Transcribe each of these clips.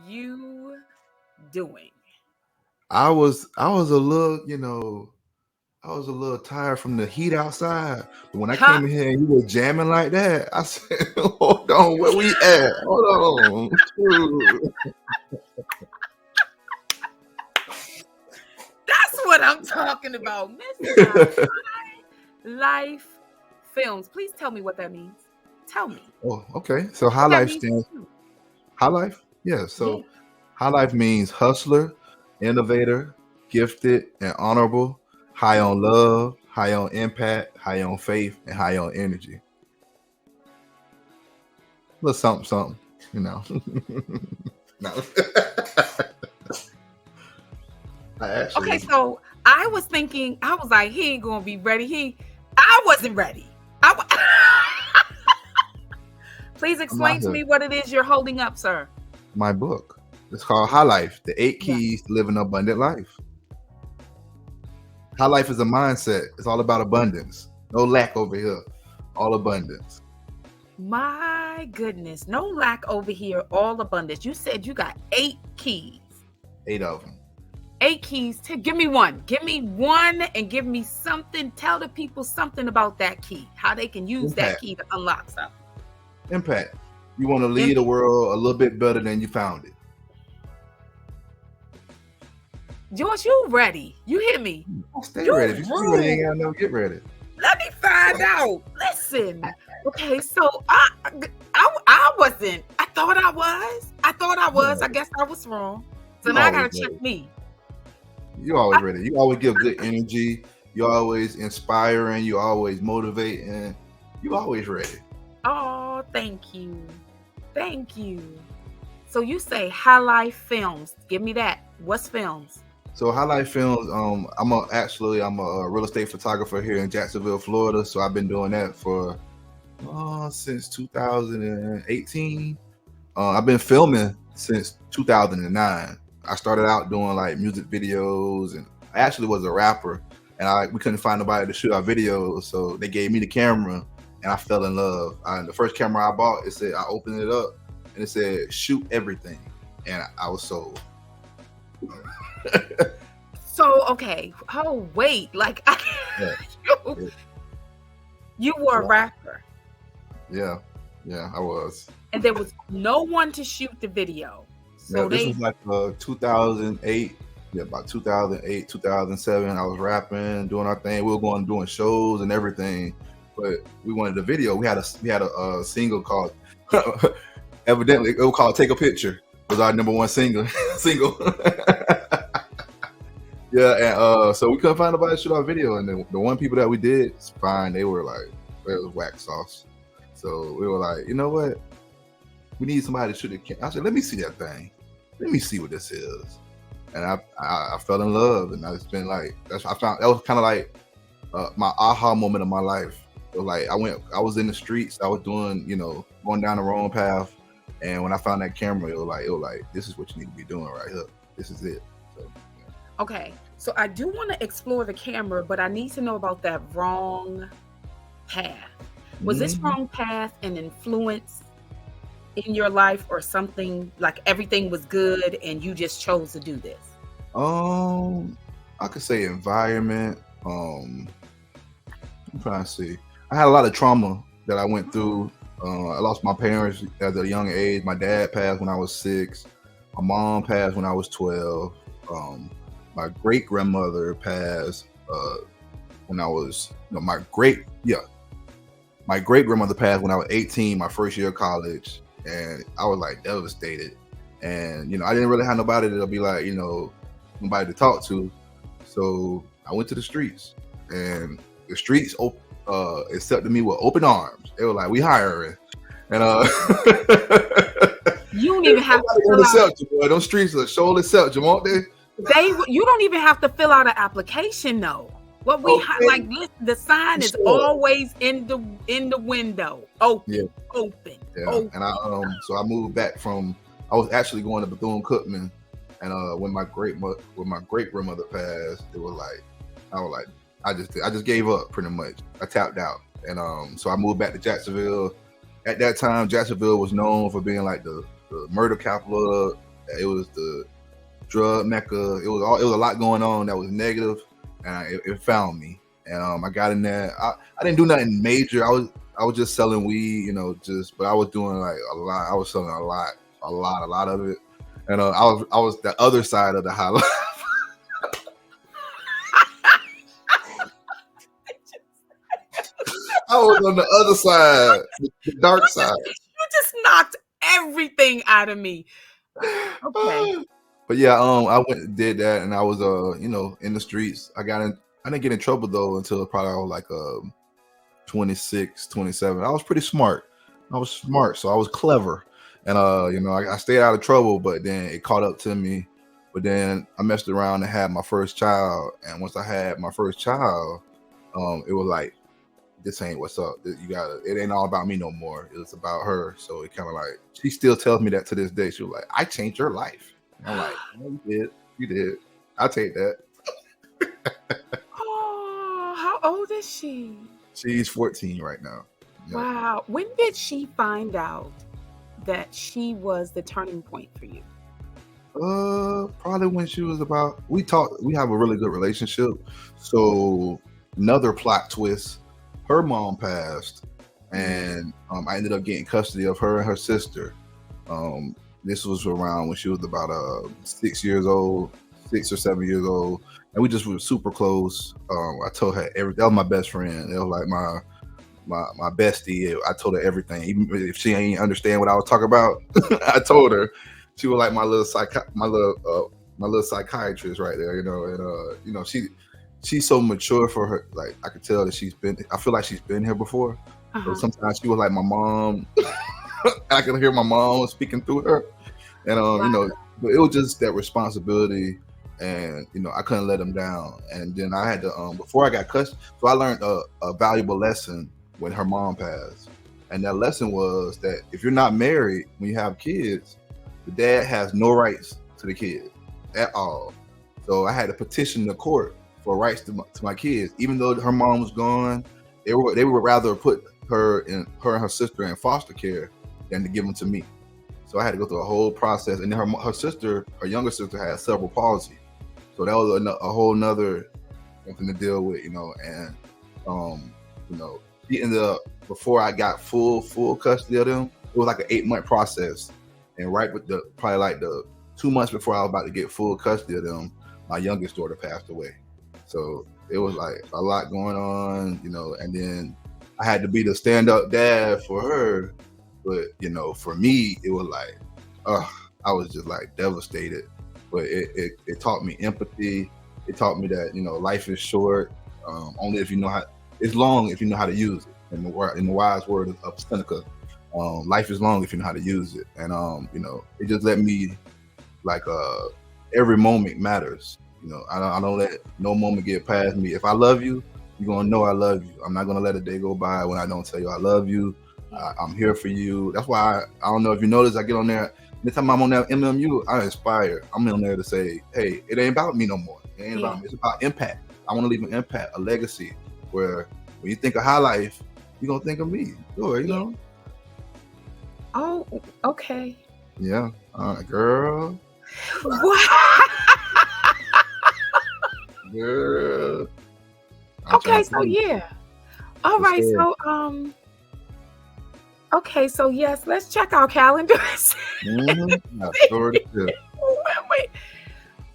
you doing? I was a little, I was a little tired from the heat outside. But when I Huh? came in here and you were jamming like that, I said, hold on, where we at? Hold on. Shoot. That's what I'm talking about, Mr. Life Films. Please tell me what that means. Tell me Oh, okay. So what that HighLife means to stands you. HighLife? Yeah. Yeah. So HighLife means hustler, innovator, gifted, and honorable, high on love, high on impact, high on faith, and high on energy. A little something, something, you know. No. I Okay, actually, so I was thinking, I was like, he ain't gonna be ready. I wasn't ready. Please I'm not explain to here. me what it is you're holding up, sir. My book. It's called HighLife, the 8 Yeah. Keys to Live an Abundant Life. HighLife is a mindset. It's all about abundance. No lack over here. All abundance. My goodness, no lack over here, all abundance. You said you got 8 keys. 8 of them. 8 keys. Give me one. Give me one and give me something. Tell the people something about that key. How they can use that Impact. key to unlock something. Impact. You want to leave the world a little bit better than you found it. George, you ready? You hear me? Stay You ready. If you ready, ain't got no get ready. Let me find out. Listen. Okay, so I wasn't. I thought I was. I guess I was wrong. So You now I gotta always check ready. me. You always ready. You always give good energy. You always inspiring. You always motivating. You always ready. Oh, thank you. Thank you. So you say HighLife Films. Give me that. What's films? So HighLife Films, I'm a real estate photographer here in Jacksonville, Florida. So I've been doing that for since 2018. I've been filming since 2009. I started out doing like music videos, and I actually was a rapper, and we couldn't find nobody to shoot our videos, so they gave me the camera, and I fell in love. The first camera I bought, I opened it up, and it said shoot everything, and I was sold. So okay. Oh wait, like Yeah. you were a rapper, Yeah, I was. and there was no one to shoot the video. So Yeah, this was like 2008. Yeah, about 2008, 2007. I was rapping, doing our thing. We were going doing shows and everything, but we wanted a video. We had a single called evidently it was called "Take a Picture." It was our number one single. Yeah, and so we couldn't find nobody to shoot our video, and the one people that we did, it's fine. They were like, it was wax sauce. So we were like, you know what? We need somebody to shoot it. I said, let me see that thing. Let me see what this is. And I fell in love, and it's been like that was kind of like my aha moment of my life. It was like I was in the streets. I was doing, going down the wrong path, and when I found that camera, it was like this is what you need to be doing right here. This is it. So, yeah. okay. So I do want to explore the camera, but I need to know about that wrong path. Was this wrong path an influence in your life, or something like everything was good and you just chose to do this? I could say environment. I'm trying to see. I had a lot of trauma that I went through. I lost my parents at a young age. My dad passed when I was 6. My mom passed when I was 12. My great grandmother passed when I was my great grandmother passed when I was 18, my first year of college, and I was like devastated. And I didn't really have nobody to be like, nobody to talk to. So I went to the streets, and the streets accepted me with open arms. They were like, "We hiring," and you don't even have to accept you, boy. Those streets will surely accept you, won't they? You don't even have to fill out an application, though. What we like, the sign is always in the window, open. Yeah. Open. And so I moved back I was actually going to Bethune-Cookman, and when my great grandmother passed, I just gave up pretty much. I tapped out, and so I moved back to Jacksonville. At that time, Jacksonville was known for being like the murder capital It was the drug mecca. It was a lot going on that was negative, and it found me. And I got in there. I didn't do nothing major. I was just selling weed, but I was doing like a lot. I was selling a lot of it. And I was the other side of the HighLife. I was on the other side, the dark side. You just knocked everything out of me. Okay. But yeah, I went and did that, and I was in the streets. I didn't get in trouble though until probably I was like 26, 27. I was pretty smart. So I was clever, and I stayed out of trouble. But then it caught up to me. But then I messed around and had my first child, and once I had my first child, it was like, this ain't what's up. It ain't all about me no more. It was about her. So it kind of like, she still tells me that to this day. She was like, I changed your life. And I'm like, oh, you did. I'll take that. Oh, how old is she? She's 14 right now. Yeah. Wow. When did she find out that she was the turning point for you? Probably when she was about, we have a really good relationship. So another plot twist, her mom passed, and I ended up getting custody of her and her sister. This was around when she was about 6 or 7 years old, and we just were super close. I told her that was my best friend. It was like my bestie. I told her everything, even if she ain't understand what I was talking about. I told her. She was like my little psychiatrist right there, and she's so mature for her. Like, I could tell that I feel like she's been here before. So sometimes she was like my mom. I could hear my mom speaking through her, and wow. But it was just that responsibility, and I couldn't let them down. And then I had to before I got custody, so I learned a valuable lesson when her mom passed, and that lesson was that if you're not married when you have kids, the dad has no rights to the kid at all. So I had to petition the court for rights to my kids, even though her mom was gone. They would rather put her and her sister in foster care than to give them to me. So I had to go through a whole process. And then her younger sister had cerebral palsy, so that was a whole nother something to deal with, And she ended up, before I got full custody of them, it was like an 8-month process. And right with probably like the 2 months before I was about to get full custody of them, my youngest daughter passed away. So it was like a lot going on, and then I had to be the stand-up dad for her. But, for me, it was like, I was just like devastated. But it taught me empathy. It taught me that, life is short. Only if you know how, it's long if you know how to use it. In the wise word of Seneca, life is long if you know how to use it. And, it just let me, like, every moment matters. I don't let no moment get past me. If I love you, you're going to know I love you. I'm not going to let a day go by when I don't tell you I love you. I'm here for you. That's why I don't know if you notice, I get on there. Anytime I'm on that MMU, I inspire. I'm on there to say, hey, it ain't about me no more. It ain't about me. It's about impact. I want to leave an impact, a legacy, where when you think of HighLife, you're going to think of me. Sure, Oh, okay. Yeah. Girl. What? Girl. Okay, so yeah. All right, so okay, so yes, let's check our calendars. Wait.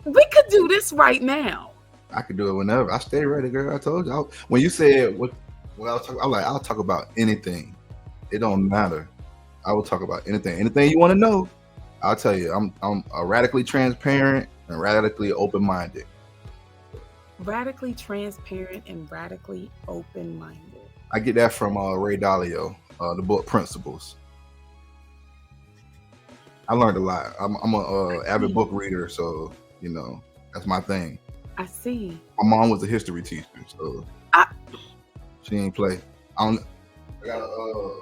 We could do this right now. I could do it whenever. I stay ready, girl. I told you. When you said what I was talking, I'm like, I'll talk about anything. It don't matter. I will talk about anything. Anything you want to know, I'll tell you. I'm radically transparent and radically open-minded. Radically transparent and radically open-minded. I get that from Ray Dalio, the book Principles. I learned a lot. I'm a avid book reader, so that's my thing. I see. My mom was a history teacher, so she ain't play. I got a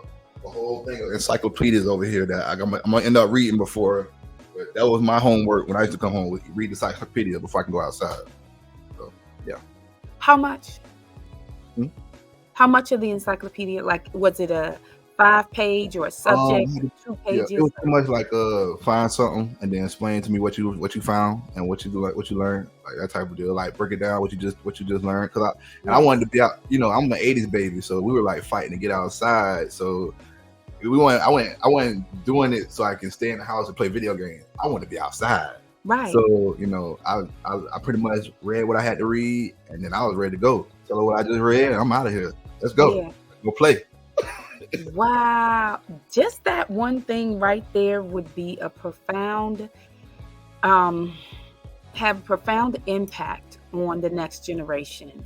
whole thing of encyclopedias over here that I'm gonna end up reading before. But that was my homework when I used to come home, read the encyclopedia before I can go outside. So yeah. How much? How much of the encyclopedia? Like, was it a 5-page or a subject, 2 Yeah, it pages? was pretty much like find something and then explain to me what you found and what you learned, like that type of deal. Like break it down what you just learned. I wanted to be out. You know, I'm an '80s baby, so we were like fighting to get outside. So I went doing it so I can stay in the house and play video games. I wanted to be outside. Right. So you know, I pretty much read what I had to read, and then I was ready to go. Tell her what I just read. I'm out of here. Let's go. Yeah. Let's go play. Wow. Just that one thing right there would be a profound, have a profound impact on the next generation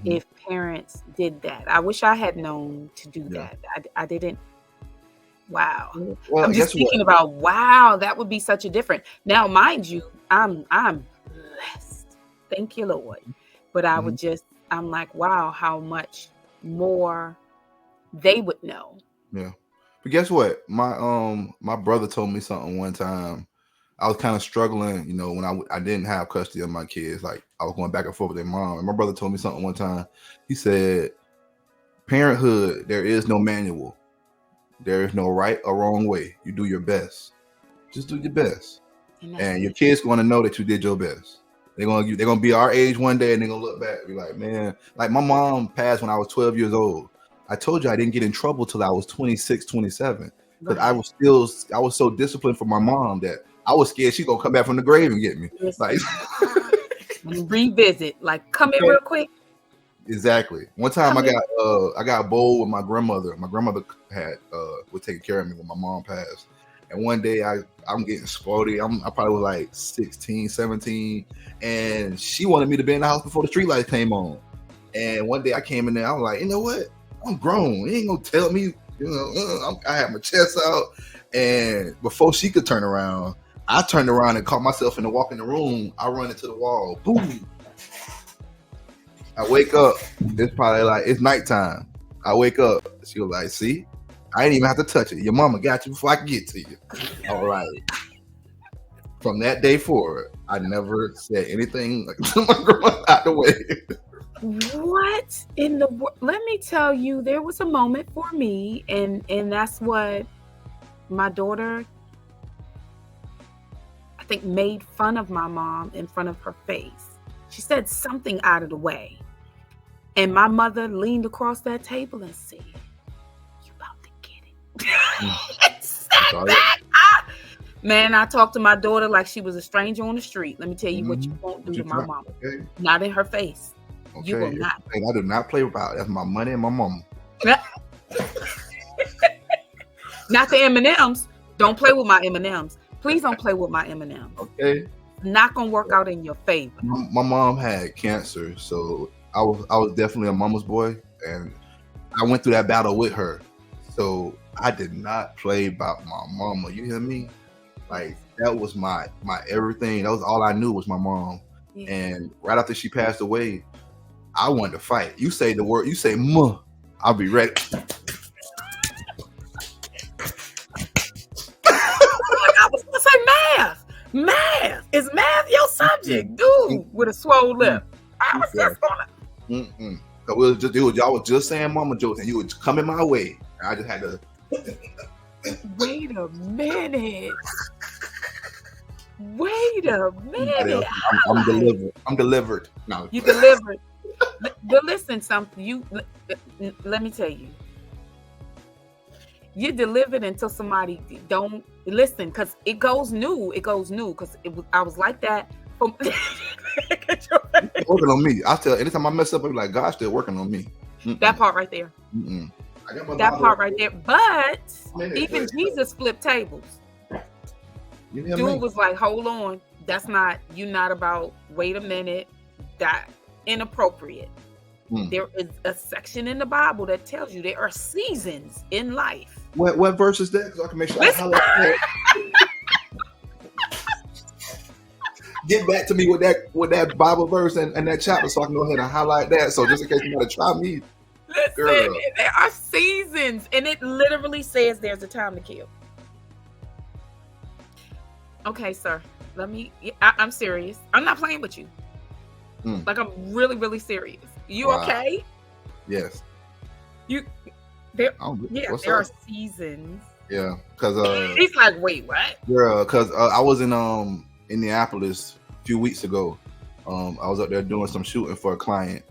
if parents did that. I wish I had known to do that. I didn't. Wow. Well, I'm just thinking about, wow, that would be such a different. Now, mind you, I'm blessed. Thank you, Lord. But I would just, I'm like, wow, how much more they would know. Yeah. But guess what? My brother told me something one time. I was kind of struggling, you know, when I didn't have custody of my kids. Like I was going back and forth with their mom. And my brother told me something one time. He said, parenthood, there is no manual. There is no right or wrong way. You do your best. Just do your best. And your kids going to know that you did your best. They're gonna be our age one day and they're gonna look back and be like, man, like my mom passed when I was 12 years old. I told you I didn't get in trouble till I was 26, 27. Because I was so disciplined for my mom that I was scared she's gonna come back from the grave and get me. Like revisit, like come in real quick. Exactly. One time I got bold with my grandmother. My grandmother was taking care of me when my mom passed. And one day I'm getting sporty. I probably was like 16, 17. And she wanted me to be in the house before the street lights came on. And one day I came in there, I was like, you know what? I'm grown. You ain't gonna tell me, you know, I had my chest out. And before she could turn around, I turned around and caught myself in the walk in the room. I run into the wall. Boom. I wake up. It's probably like, it's nighttime. I wake up. She was like, see, I didn't even have to touch it. Your mama got you before I can get to you. All right. From that day forward, I never said anything like to my grandma out the way. What in the world? Let me tell you, there was a moment for me, and that's what my daughter, I think, made fun of my mom in front of her face. She said something out of the way. And my mother leaned across that table and said, you about to get it. Sat back. Man, I talked to my daughter like she was a stranger on the street. Let me tell you what you won't do to my mama. Okay. Not in her face. Okay. You will not. I do not play about it. That's my money and my mama. Not the M&Ms. Don't play with my M&Ms. Please don't play with my M&Ms. Okay. Not gonna work out in your favor. My mom had cancer, so I was definitely a mama's boy, and I went through that battle with her. So I did not play about my mama. You hear me? Like that was my everything. That was all I knew was my mom. Yeah. And right after she passed away, I wanted to fight. You say the word, you say "muh," I'll be ready. I was gonna say math. Math is math your subject, dude, with a swole lip. I was just gonna. Y'all was just saying mama jokes, and you would come in my way. I just had to. Wait a minute. Wait a minute. I'm delivered. I'm delivered. No, you delivered. But listen, something. Let me tell you. You delivered until somebody don't listen, because it goes new. It goes new because I was like that. Working on me. I tell anytime I mess up, I'm like, God's still working on me. That part right there. That part right there. But even Jesus flipped tables. Dude was like, hold on. That's not, you're not about, wait a minute. That inappropriate. There is a section in the Bible that tells you there are seasons in life. What verse is that? Because I can make sure I highlight that. Get back to me with that Bible verse and that chapter so I can go ahead and highlight that. So just in case you want to try me. Listen, girl. There are seasons, and it literally says there's a time to kill. Okay, sir. I'm serious. I'm not playing with you. Like, I'm really, really serious. You okay? Yes. There, yeah, What's there are up? seasons. Yeah, cause He's like, wait, what? girl, cause I was in Indianapolis a few weeks ago. I was up there doing some shooting for a client,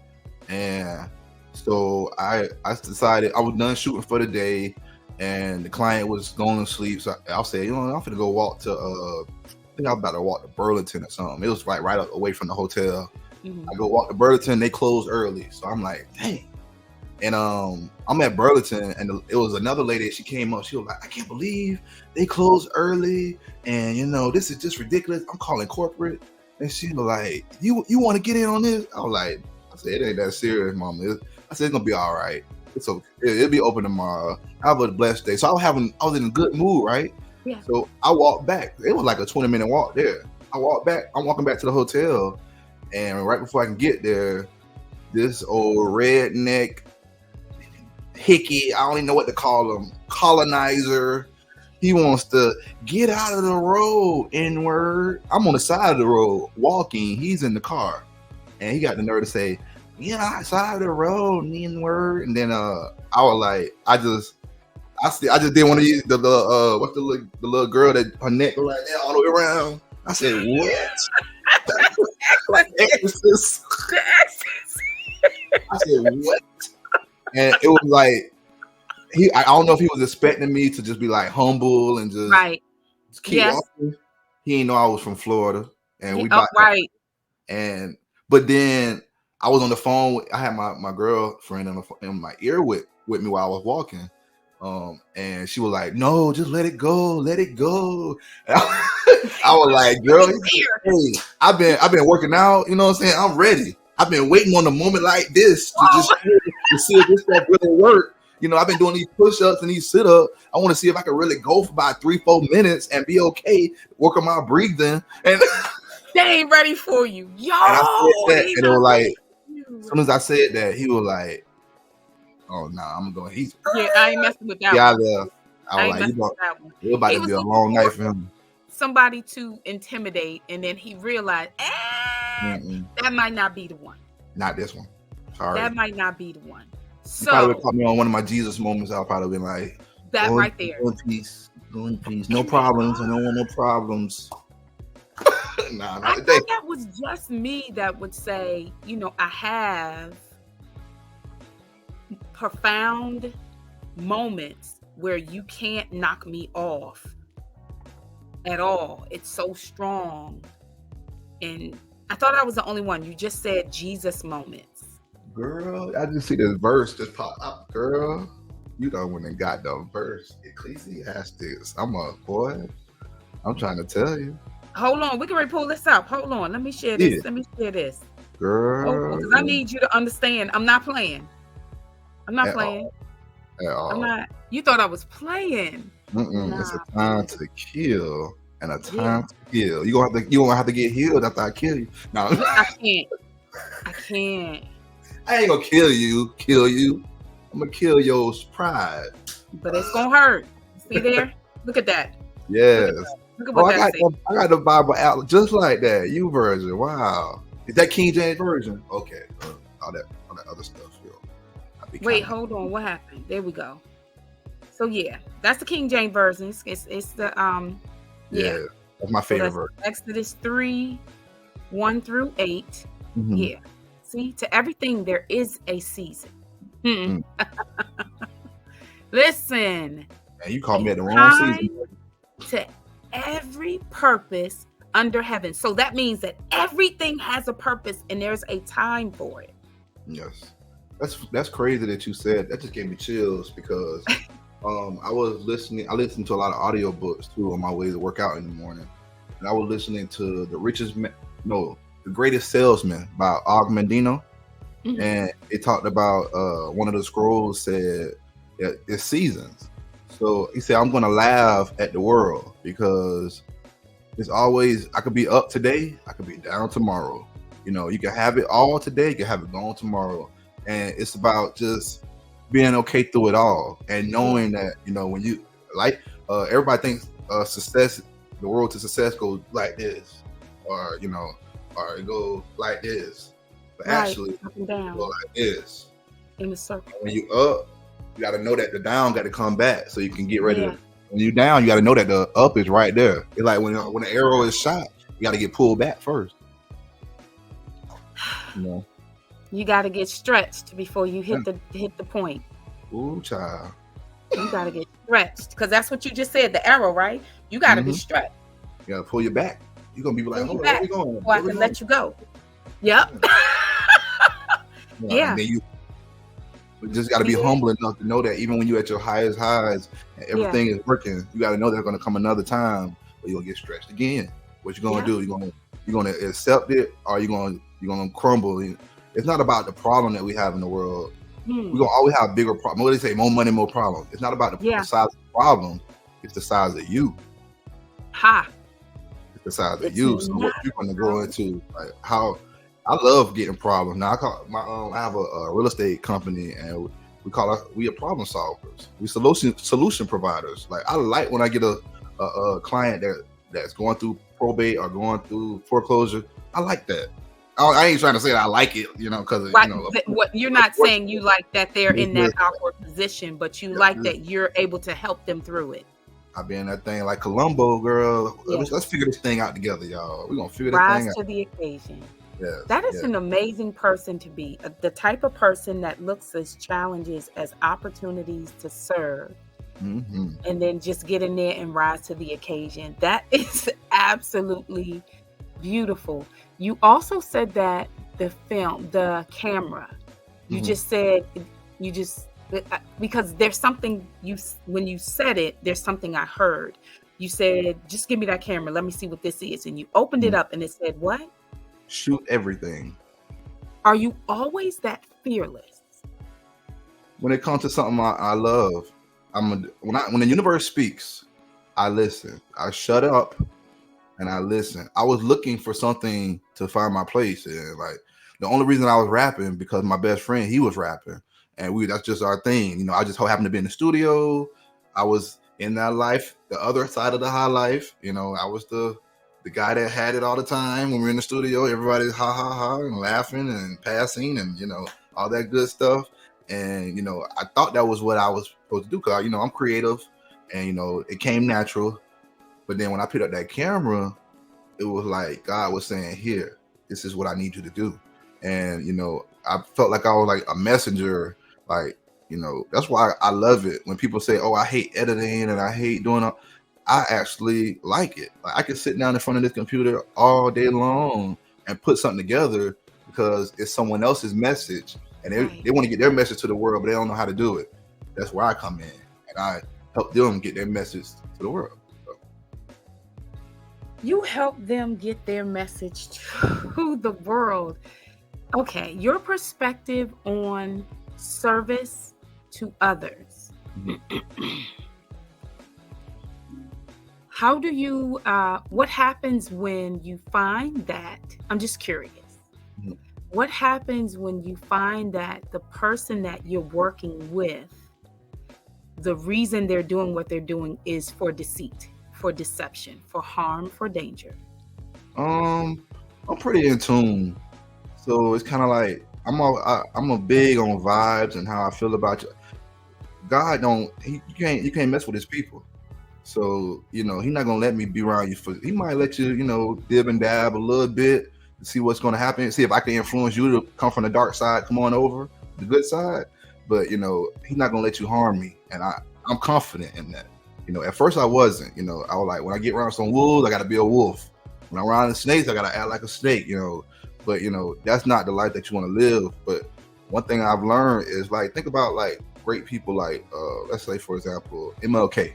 and so I decided I was done shooting for the day, and the client was going to sleep. So I said, you know, I'm gonna go walk to I think I was about to walk to Burlington or something. It was right up away from the hotel. Mhm. I go walk to Burlington. They closed early, so I'm like, dang. And I'm at Burlington, and it was another lady. She came up. She was like, I can't believe they closed early, and you know this is just ridiculous. I'm calling corporate, and she was like, you want to get in on this? I was like, I said, it ain't that serious, mama. I said it's gonna be all right. It's okay. It'll be open tomorrow. Have a blessed day. So I was in a good mood, right? Yeah. So I walked back. It was like a 20-minute walk there. I walked back. I'm walking back to the hotel, and right before I can get there, this old redneck hickey, I don't even know what to call him, colonizer. He wants to get out of the road, N-word. I'm on the side of the road walking. He's in the car. And he got the nerve to say, get outside of the road, N-word. And then I was like, I just didn't want to use the what's the little girl that her neck go like that all the way around. I said, what? Exorcist. The exes. I said, what? And it was like I don't know if he was expecting me to just be like humble and just keep walking. He didn't know I was from Florida, and we right. But then I was on the phone. I had my girlfriend in my ear with me while I was walking, and she was like, "No, just let it go, let it go." I was like, "Girl, hey, I've been working out. You know what I'm saying? I'm ready. I've been waiting on a moment like this to see if this stuff really work. You know, I've been doing these push-ups and these sit-ups. I want to see if I can really go for about 3-4 minutes and be okay, work on my breathing." And they ain't ready for you. Yo, and I said that, and it was like, as soon as I said that, he was like, "Oh no, I'm going." I ain't messing with that one. I was like, "It was about to be a long night for him." Somebody to intimidate, and then he realized, that might not be the one. Not this one. Sorry, that might not be the one. So you probably would caught me on one of my Jesus moments. I'll probably been like, that right there. Go in peace. Go in peace. No problems. I don't want no problems. Nah, I thought that was just me that would say, you know, I have profound moments where you can't knock me off at all. It's so strong. And I thought I was the only one. You just said Jesus moments. Girl, I just see this verse just pop up. Girl, you don't went and got the verse. Ecclesiastes. I'm trying to tell you. Hold on, we can pull this up. Hold on, let me share this. Yeah. Let me share this. Girl, because I need you to understand. I'm not playing. I'm not playing. At all. I'm not. You thought I was playing. Nah, it's a time to kill and a time to heal. You gonna have to get healed after I kill you. No, I can't. I ain't gonna kill you. I'm gonna kill your pride. But it's gonna hurt. See there? Look at that. Yes. Look at what I got the Bible out just like that. You version. Wow. Is that King James version? Okay. All that other stuff. Wait, hold on. What happened? There we go. So yeah, that's the King James version. It's the yeah. That's my favorite verse. Exodus 3:1-8. Mm-hmm. Yeah. See, to everything there is a season. Listen. Man, you called me at the wrong season. To every purpose under heaven. So that means that everything has a purpose and there's a time for it. Yes. That's crazy that you said. That just gave me chills because I listened to a lot of audiobooks too on my way to work out in the morning. And I was listening to The Greatest Salesman by Og Mandino. Mm-hmm. And it talked about one of the scrolls said it's seasons. So he said, I'm going to laugh at the world because it's always, I could be up today, I could be down tomorrow. You know, you can have it all today, you can have it gone tomorrow. And it's about just being okay through it all and knowing that, you know, when you everybody thinks success, the road to success goes like this, or, you know, or it goes like this. But actually, up and down. It go like this. In the circle. When you up, You got to know that the down got to come back so you can get ready Yeah. to. When you down, you got to know that the up is right there. It's like when an arrow is shot, you got to get pulled back first. You know. You got to get stretched before you hit Yeah. the point. Ooh, child. You got to get stretched because that's what you just said. The arrow, right? You got to be stretched. You got to pull you back. You're gonna be like, Pull you hold on, back where we going? so I can let you go. Yep. Yeah. And then you just got to be humble enough to know that even when you're at your highest highs and everything is working, you got to know there's going to come another time where you're gonna get stretched again. What you gonna do? You're gonna accept it, or you're gonna crumble. It's not about the problem that we have in the world. We're gonna always have bigger problems. What they say, more money, more problems. It's not about the size of the problem. It's the size of you. It's the size of you. So what you're gonna grow into, like how. I love getting problems. Now I have a real estate company, and we are problem solvers. We solution providers. Like I like when I get a client that's going through probate or going through foreclosure. I like that. I ain't trying to say that I like it, because what you're not saying you like that they're in that awkward position, but you like that you're able to help them through it. I be in that thing like Columbo, girl. Let's figure this thing out together, y'all. We're gonna figure this thing out. Rise to the occasion. Yes, that is an amazing person to be. The type of person that looks at challenges as opportunities to serve, and then just get in there and rise to the occasion. That is absolutely beautiful. You also said that the camera, you just said, because there's something when you said it, there's something I heard. You said, just give me that camera. Let me see what this is. And you opened it up and it said, what? Shoot everything. Are you always that fearless? When it comes to something I love, when the universe speaks, I listen. I shut up and I listen. I was looking for something to find my place, and like the only reason I was rapping because my best friend, he was rapping, and that's just our thing. I just happened to be in the studio. I was in that life, the other side of the high life. I was the guy that had it all the time. When we're in the studio, everybody's ha ha ha and laughing and passing and all that good stuff. And I thought that was what I was supposed to do because I'm creative, and it came natural. But then when I picked up that camera, it was like God was saying, "Here, this is what I need you to do." And I felt like I was like a messenger. Like that's why I love it when people say, "Oh, I hate editing and I hate doing it." I actually like it. Like I can sit down in front of this computer all day long and put something together because it's someone else's message, and they want to get their message to the world, but they don't know how to do it. That's where I come in, and I help them get their message to the world. So. You help them get their message to the world. Okay, your perspective on service to others. How do you, what happens when you find that, I'm just curious, what happens when you find that the person that you're working with, the reason they're doing what they're doing is for deceit, for deception, for harm, for danger? I'm pretty in tune. So it's kind of like, I'm a big on vibes and how I feel about you. God you can't mess with his people. So, he's not going to let me be around you. He might let you, dib and dab a little bit to see what's going to happen. See if I can influence you to come from the dark side, come on over, the good side. But, he's not going to let you harm me. And I'm confident in that. At first I wasn't, I was like, when I get around some wolves, I got to be a wolf. When I'm around the snakes, I got to act like a snake, But, that's not the life that you want to live. But one thing I've learned is like, think about like great people like, let's say, for example, MLK.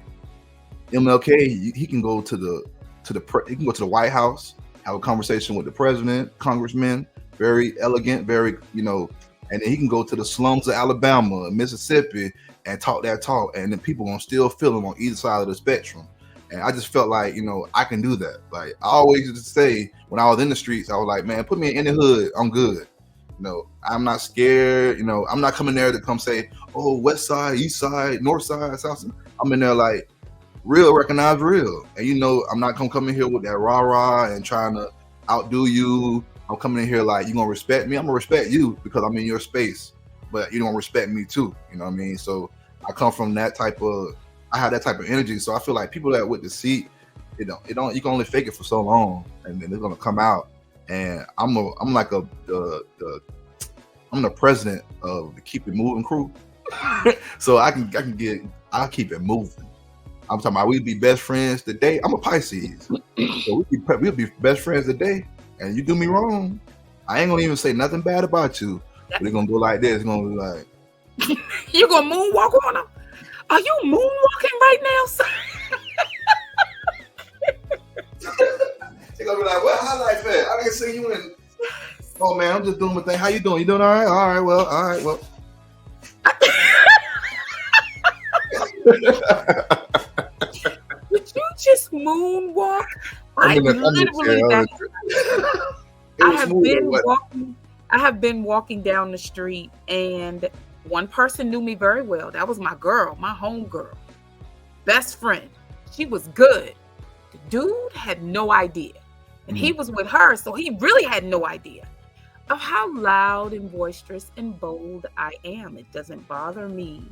He can go to the White House, have a conversation with the president, congressmen, very elegant, very, and then he can go to the slums of Alabama, Mississippi, and talk that talk, and then people gonna still feel him on either side of the spectrum. And I just felt like, I can do that. Like I always used to say when I was in the streets, I was like, man, put me in the hood, I'm good. I'm not scared. I'm not coming there to come say, oh, west side, east side, north side, south side. I'm in there like, real recognize real. And I'm not gonna come in here with that rah-rah and trying to outdo you. I'm coming in here like, you gonna respect me? I'm gonna respect you because I'm in your space, but you don't respect me too. You know what I mean? So I come from that type of, I have that type of energy. So I feel like people that with deceit, you can only fake it for so long, and then it's gonna come out. And I'm the president of the Keep It Moving crew. So I'll keep it moving. I'm talking about we'd be best friends today. I'm a Pisces. So we'll be best friends today. And you do me wrong, I ain't gonna even say nothing bad about you. But it's gonna go like this. It's gonna be like, you gonna moonwalk on them? Are you moonwalking right now, sir? They're gonna be like, what HighLife at? I didn't see you in. Oh man, I'm just doing my thing. How you doing? You doing all right? All right, well. Did you just moonwalk? I have been walking down the street, and one person knew me very well. That was my girl, my home girl, best friend. She was good. The dude had no idea, and he was with her, so he really had no idea of how loud and boisterous and bold I am. It doesn't bother me.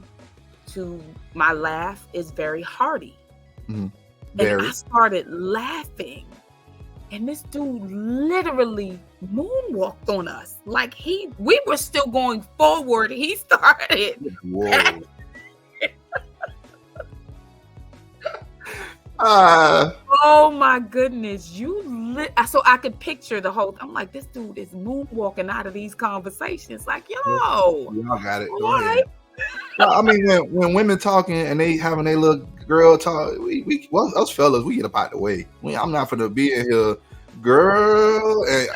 My laugh is very hearty. And I started laughing, and this dude literally moonwalked on us. Like we were still going forward. He started. Whoa. Oh my goodness. So I could picture the whole, I'm like, this dude is moonwalking out of these conversations. Like, yo. Y'all got it. Go ahead. Well, I mean, when women talking and they having their little girl talk, well, us fellas, we get up out the way. I'm not gonna be in here, girl, and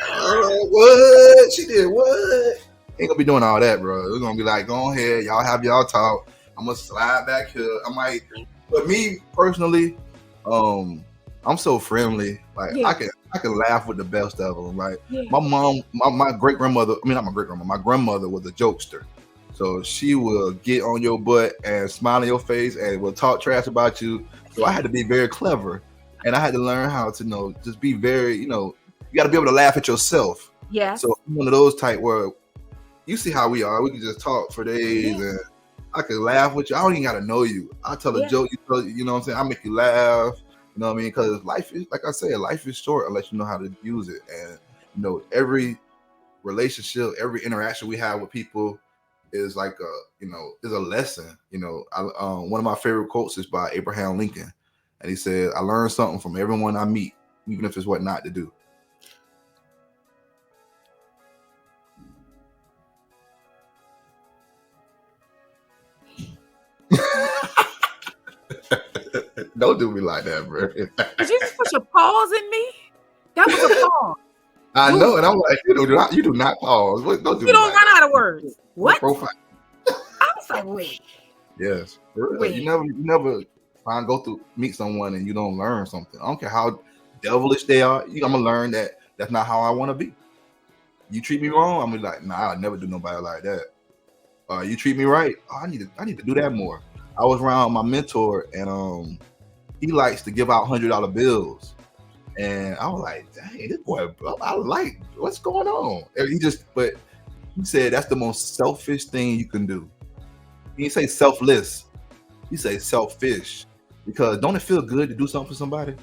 what she did, what? Ain't gonna be doing all that, bro. We're gonna be like, go ahead, y'all have y'all talk. I'm gonna slide back here. But me personally, I'm so friendly. Like I can laugh with the best of them. Like my mom, my great grandmother. I mean, not my great grandmother. My grandmother was a jokester. So she will get on your butt and smile in your face and will talk trash about you. So I had to be very clever, and I had to learn how to just be very, you got to be able to laugh at yourself. Yeah. So I'm one of those type where you see how we are. We can just talk for days, and I can laugh with you. I don't even got to know you. I tell a joke, you know what I'm saying? I make you laugh. You know what I mean? Because life is, like I said, life is short unless you know how to use it. And every relationship, every interaction we have with people is like is a lesson. One of my favorite quotes is by Abraham Lincoln, and he said, "I learn something from everyone I meet, even if it's what not to do." Don't do me like that, bro. Did you just put your paws in me? That was a pause. I know, and I'm like, you do not pause. Don't do you don't like run that. out of words. What? Profile. I was like, wait. Yes. You never meet someone and you don't learn something. I don't care how devilish they are. I'm gonna learn that that's not how I want to be. You treat me wrong, I'm gonna be like, nah, I'll never do nobody like that. You treat me right, I need to do that more. I was around my mentor, and he likes to give out $100 bills, and I was like, dang, this boy, I like, what's going on? And he said that's the most selfish thing you can do. He didn't say selfless. He say selfish, because don't it feel good to do something for somebody?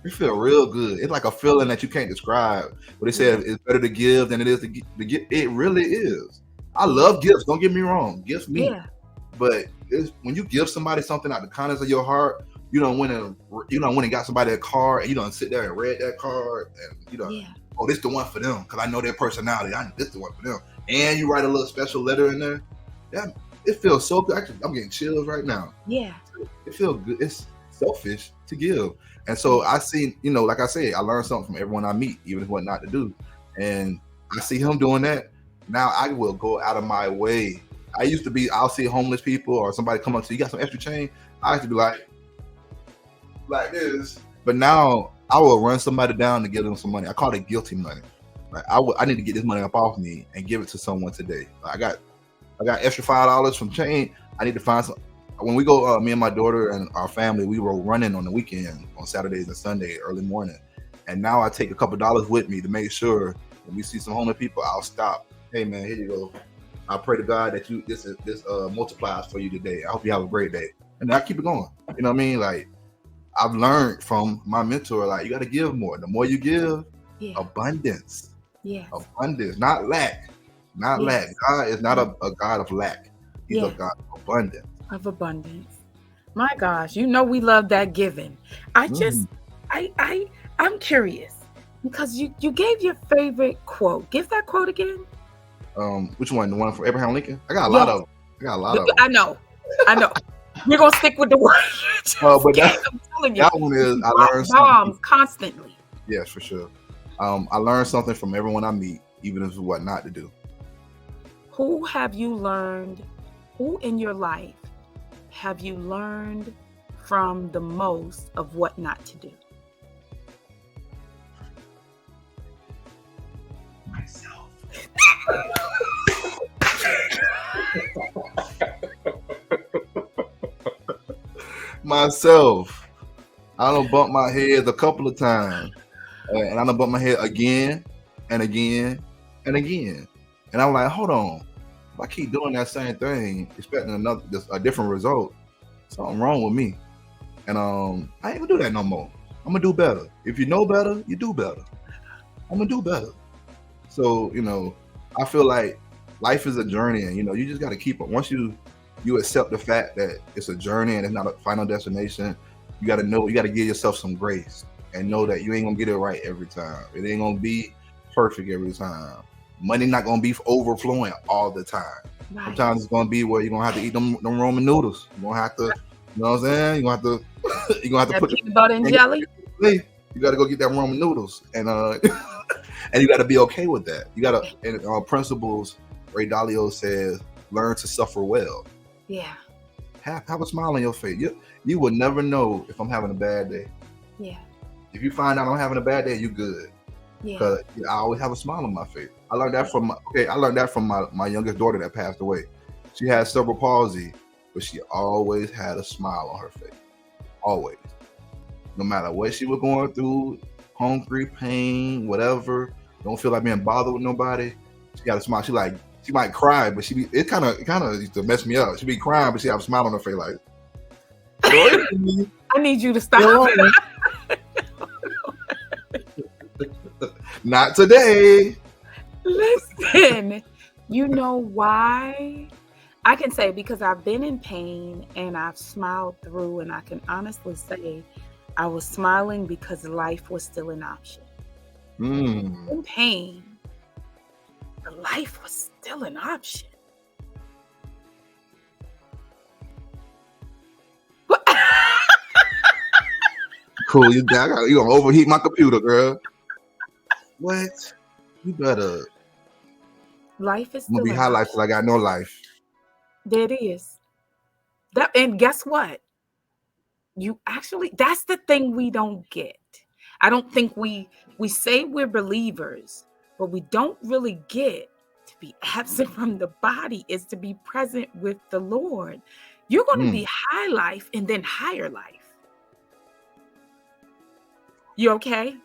It feel real good. It's like a feeling that you can't describe. But they said it's better to give than it is to get. It really is. I love gifts. Don't get me wrong. Gifts me. Yeah. But when you give somebody something out of the kindness of your heart, you don't went and got somebody a card, and you don't sit there and read that card, and oh, this the one for them because I know their personality. This the one for them. And you write a little special letter in there. Yeah, it feels so good. Actually, I'm getting chills right now. Yeah, it feels good. It's selfish to give, and so I see, like I said, I learn something from everyone I meet, even if what not to do. And I see him doing that. Now I will go out of my way. I'll see homeless people or somebody come up to you, got some extra change. I used to be like this, but now I will run somebody down to give them some money. I call it guilty money. Like I need to get this money up off me and give it to someone today. I got extra $5 from chain. I need to find some. When we go, me and my daughter and our family, we were running on the weekend on Saturdays and Sunday early morning. And now I take a couple dollars with me to make sure when we see some homeless people, I'll stop. Hey man, here you go. I pray to God that this multiplies for you today. I hope you have a great day. And I keep it going. You know what I mean? Like, I've learned from my mentor, like, you got to give more. The more you give, abundance. Yes. Abundance, not lack. Not lack. God is not a God of lack. He's a God of abundance. Of abundance. My gosh, you know we love that giving. I'm curious because you gave your favorite quote. Give that quote again. Which one? The one from Abraham Lincoln? I got a lot of them. I know. We're gonna stick with the one. But I'm telling you, that one is I learned bombs constantly. Yes, for sure. I learned something from everyone I meet, even if it's what not to do. Who in your life have you learned from the most of what not to do? Myself. Myself. I done bumped my head a couple of times, and I done bumped my head again and again and again. And I'm like, hold on. If I keep doing that same thing, expecting a different result, something wrong with me. And I ain't gonna do that no more. I'm gonna do better. If you know better, you do better. I'm gonna do better. So, I feel like life is a journey, and you just gotta keep it. Once you accept the fact that it's a journey and it's not a final destination, you gotta give yourself some grace and know that you ain't gonna get it right every time. It ain't gonna be perfect every time. Money not gonna be overflowing all the time. Right. Sometimes it's gonna be where you're gonna have to eat them Roman noodles. You're gonna have to, you know what I'm saying? You're gonna have to put peanut butter and jelly. You gotta go get that Roman noodles, and and you gotta be okay with that. You gotta, in principles, Ray Dalio says, learn to suffer well. Yeah. Have a smile on your face. You will never know if I'm having a bad day. Yeah. If you find out I'm having a bad day, you good. Yeah. Because I always have a smile on my face. I learned that from my youngest daughter that passed away. She had cerebral palsy, but she always had a smile on her face. Always. No matter what she was going through, hungry, pain, whatever, don't feel like being bothered with nobody, she got a smile. She might cry, but it kind of used to mess me up. She be crying, but she have a smile on her face like, I need you to stop. Not today. Listen, you know why? I can say because I've been in pain and I've smiled through, and I can honestly say I was smiling because life was still an option. In pain, but life was still an option. Cool, you gonna overheat my computer, girl. What? You better. Life is I'm gonna still be HighLife till I got no life. There it is. And guess what? That's the thing we don't get. I don't think we say we're believers, but we don't really get to be absent from the body is to be present with the Lord. You're going to be HighLife and then higher life. You okay?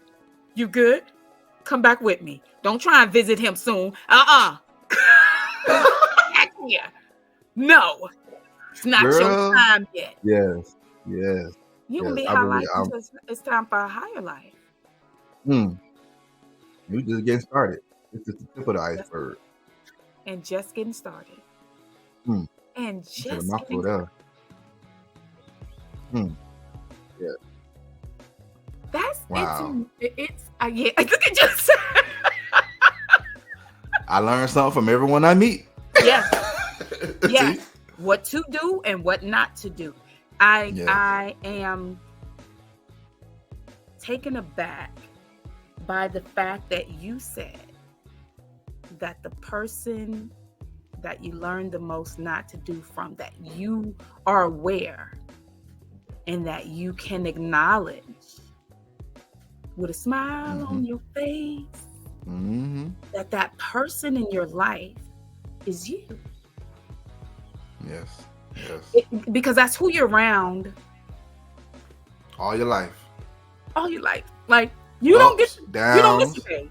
You good? Come back with me. Don't try and visit him soon. Yeah. No. It's not your time yet. Yes. You're going to be HighLife until it's time for a higher life. We just getting started. It's just the tip of the iceberg. And just getting started. And just getting started. Yeah. That's wow. It's yeah. Look at just. I learned something from everyone I meet. Yes. Yes. What to do and what not to do. I am taken aback by the fact that you said that the person that you learned the most not to do from, that you are aware and that you can acknowledge with a smile on your face, that person in your life is you. Yes. Because that's who you're around. All your life. Like, you don't get downs. You don't miss a day.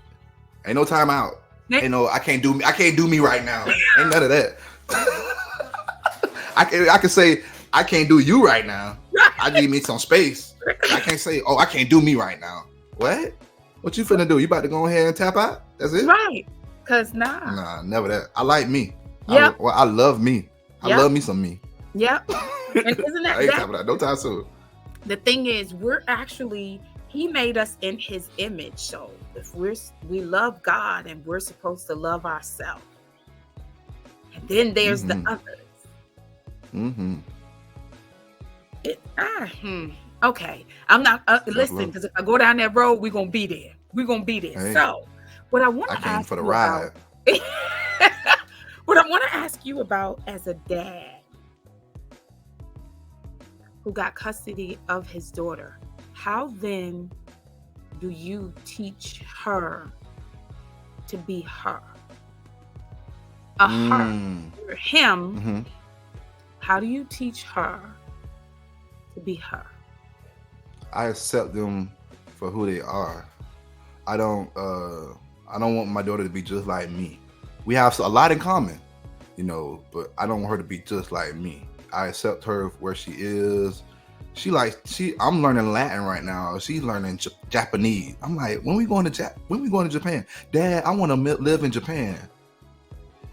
Ain't no time out. Ain't no, I can't do me right now. Ain't none of that. I can say I can't do you right now. I need me some space. I can't say, oh, I can't do me right now. What? What you finna do? You about to go ahead and tap out? That's it? Right. Cause nah. Nah, never that. I like me. Yep. I love me. I love me some me. Yep. And isn't that I ain't tapping out no time soon. The thing is, he made us in his image. So if we love God and we're supposed to love ourselves. And then there's the others. Mm-hmm. Okay. I'm not listen, because if I go down that road, we're gonna be there. We're gonna be there. Hey, so what I want to ask for the you ride. What I want to ask you about as a dad who got custody of his daughter, how then do you teach her to be her? Her. You're him. Mm-hmm. How do you teach her to be her? I accept them for who they are. I don't want my daughter to be just like me. We have a lot in common, but I don't want her to be just like me. I accept her where she is. I'm learning Latin right now. She's learning Japanese. I'm like, when we going to Japan? Dad, I want to live in Japan.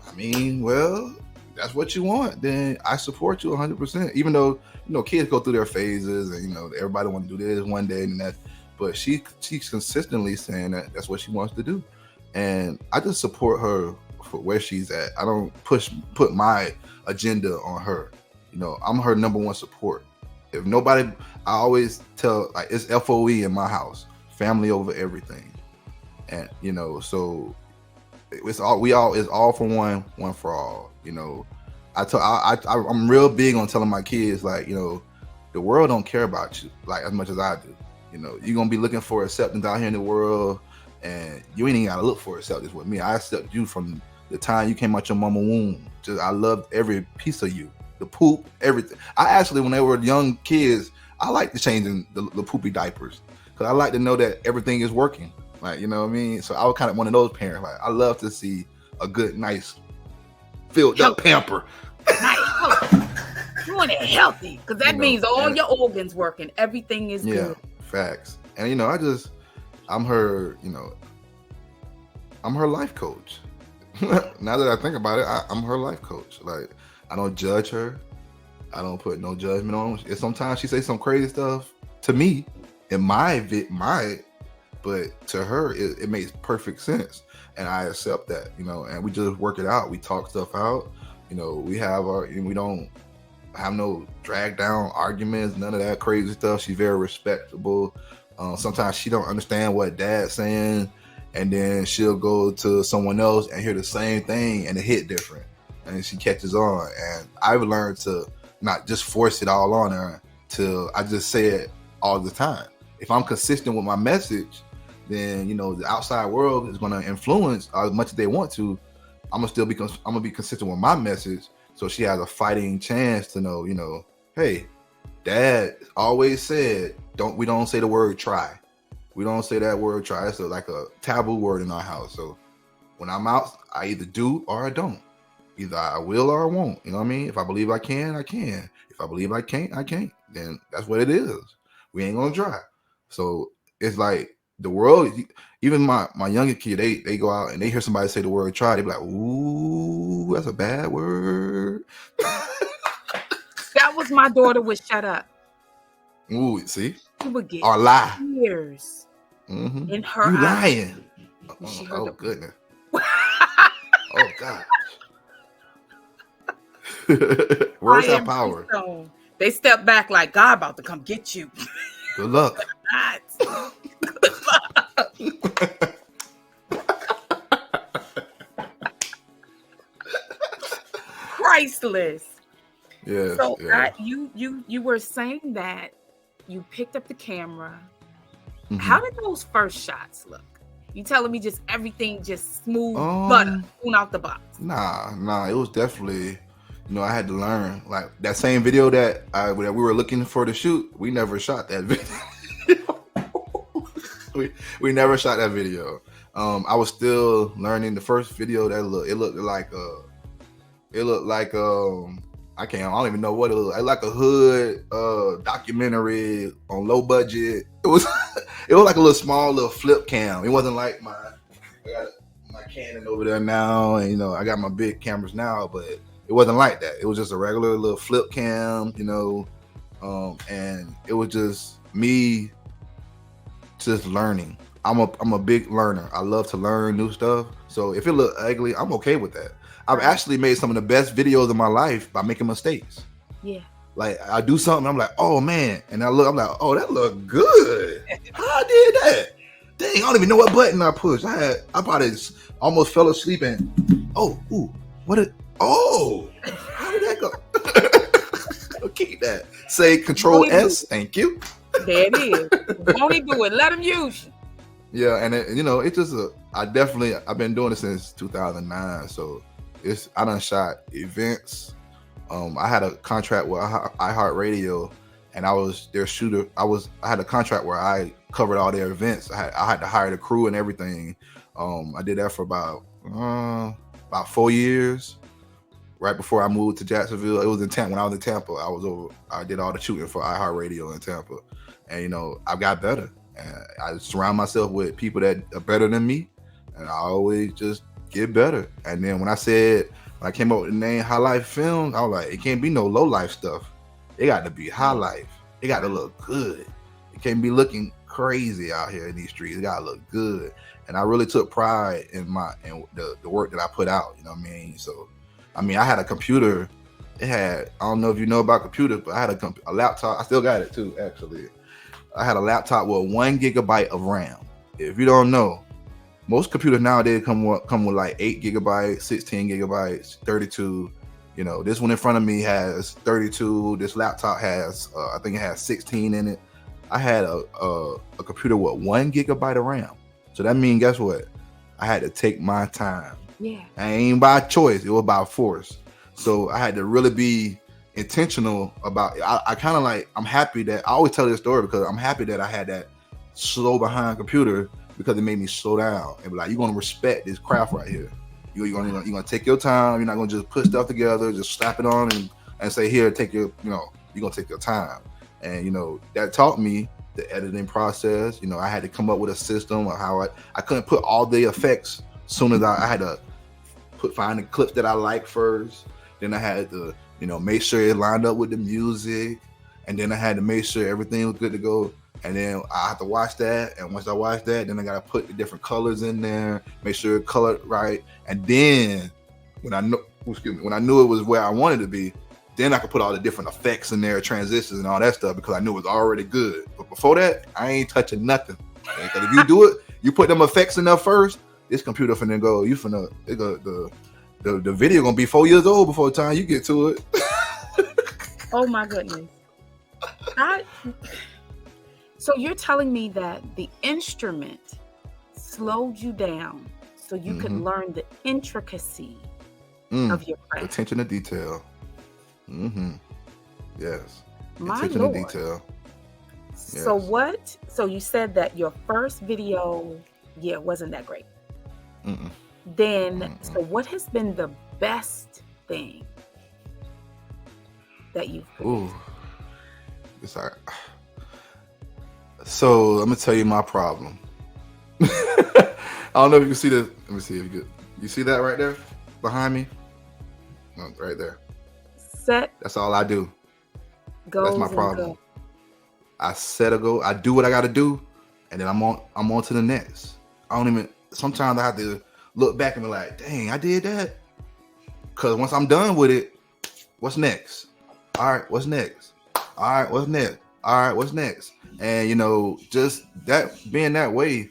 I mean, well, that's what you want. Then I support you 100%. Even though, kids go through their phases and, everybody want to do this one day and that. But she's consistently saying that that's what she wants to do. And I just support her for where she's at. I don't put my agenda on her. I'm her number one support. If nobody, I always tell, like, it's FOE in my house, family over everything. And, so it's all for one for all. I'm real big on telling my kids, like, the world don't care about you like as much as I do. You're gonna be looking for acceptance out here in the world, and you ain't even gotta look for acceptance with me. I accept you from the time you came out your mama womb. I loved every piece of you, the poop, everything. I actually, when they were young kids, I like to changing the poopy diapers because I like to know that everything is working. Like, you know what I mean? So I was kind of one of those parents. Like, I love to see a good, nice, filled up pamper. Nice. You want it healthy because that means all your organs working. Everything is good. Facts. And I'm her, I'm her life coach. Now that I think about it, I'm her life coach. Like, I don't judge her. I don't put no judgment on her. Sometimes she say some crazy stuff to me in my but to her it makes perfect sense, and I accept that. And we just work it out. We talk stuff out. We don't have no drag down arguments, none of that crazy stuff. She's very respectable. Sometimes she don't understand what dad's saying, and then she'll go to someone else and hear the same thing and it hit different, and she catches on. And I've learned to not just force it all on her, till I just say it all the time. If I'm consistent with my message, then the outside world is going to influence as much as they want to. I'm gonna be consistent with my message, so she has a fighting chance to know, hey, Dad always said, we don't say the word try. We don't say that word try. It's like a taboo word in our house. So when I'm out, I either do or I don't. Either I will or I won't. You know what I mean? If I believe I can, I can. If I believe I can't, I can't. Then that's what it is. We ain't gonna try. So it's like the world, even my younger kid, they go out and they hear somebody say the word try, they be like, ooh, that's a bad word. That was my daughter would shut up. Ooh, see? She would get or lie. Tears in her you eyes. Lying. Oh goodness. Oh God. Words have power. They step back like God about to come get you. Good luck. Priceless. Yeah. So you were saying that you picked up the camera. How did those first shots look? You telling me just everything just smooth butter out the box? Nah. It was definitely, I had to learn. Like that same video that we were looking for to shoot, we never shot that video. we never shot that video. I was still learning. The first video that looked like I don't even know what it looked like a hood documentary on low budget. It was it was like a little small little flip cam. It wasn't like I got my Canon over there now, and I got my big cameras now, but it wasn't like that. It was just a regular little flip cam, and it was just me just learning. I'm a big learner. I love to learn new stuff. So if it look ugly, I'm okay with that. I've actually made some of the best videos of my life by making mistakes. Yeah. Like I do something, I'm like, oh man, and I'm like, oh, that looked good. How I did that? Dang, I don't even know what button I pushed. I probably almost fell asleep and how did that go? Keep that. Say Control S. Thank you. There it is. Won't he do it? Let him use you. Yeah, and it's just I've been doing it since 2009. So I done shot events. I had a contract with iHeartRadio, and I was their shooter. I had a contract where I covered all their events. I had to hire the crew and everything. I did that for about 4 years. Right before I moved to Jacksonville, it was in Tampa. When I was in Tampa, I did all the shooting for iHeartRadio in Tampa, and I got better. And I surround myself with people that are better than me, and I always just get better. And then when I came up with the name HighLife Films, I was like, it can't be no low life stuff. It got to be high life. It got to look good. It can't be looking crazy out here in these streets. It got to look good. And I really took pride in the work that I put out. You know what I mean? So, I had a computer. I don't know if you know about computers, but I had a laptop. I still got it too, actually. I had a laptop with 1 gigabyte of RAM. If you don't know, most computers nowadays come with like 8 gigabytes, 16 gigabytes, 32. This one in front of me has 32. This laptop has, I think it has 16 in it. I had a computer with 1 gigabyte of RAM. So that means, guess what? I had to take my time. Yeah. I ain't by choice. It was by force. So I had to really be intentional about it. I kind of like, I'm happy that I always tell this story because I'm happy that I had that slow behind computer because it made me slow down and be like, you're going to respect this craft right here. You're going to take your time. You're not going to just put stuff together, just slap it on and say, here, take your, you're going to take your time. And, that taught me the editing process. I had to come up with a system of how I couldn't put all the effects soon as I had to find the clips that I like first. Then I had to, make sure it lined up with the music. And then I had to make sure everything was good to go. And then I have to watch that. And once I watch that, then I got to put the different colors in there, make sure it colored right. And then when I knew it was where I wanted to be, then I could put all the different effects in there, transitions and all that stuff because I knew it was already good. But before that, I ain't touching nothing. Because if you do it, you put them effects in there first, this computer finna go, the video gonna be 4 years old before the time you get to it. Oh my goodness. So you're telling me that the instrument slowed you down so you could learn the intricacy of your craft. Attention to detail. Yes. My attention Lord. to detail. Yes. So you said that your first video, wasn't that great. So what has been the best thing that you've produced? It's all right. So let me tell you my problem. I don't know if you can see this. Let me see if you see that right there behind me? Right there. Set. That's all I do. That's my problem. Go. I set a goal. I do what I got to do, and then I'm on to the next. Sometimes I have to look back and be like, dang, I did that. Because once I'm done with it, what's next? All right, what's next? All right, what's next? All right, what's next? And, just that being that way,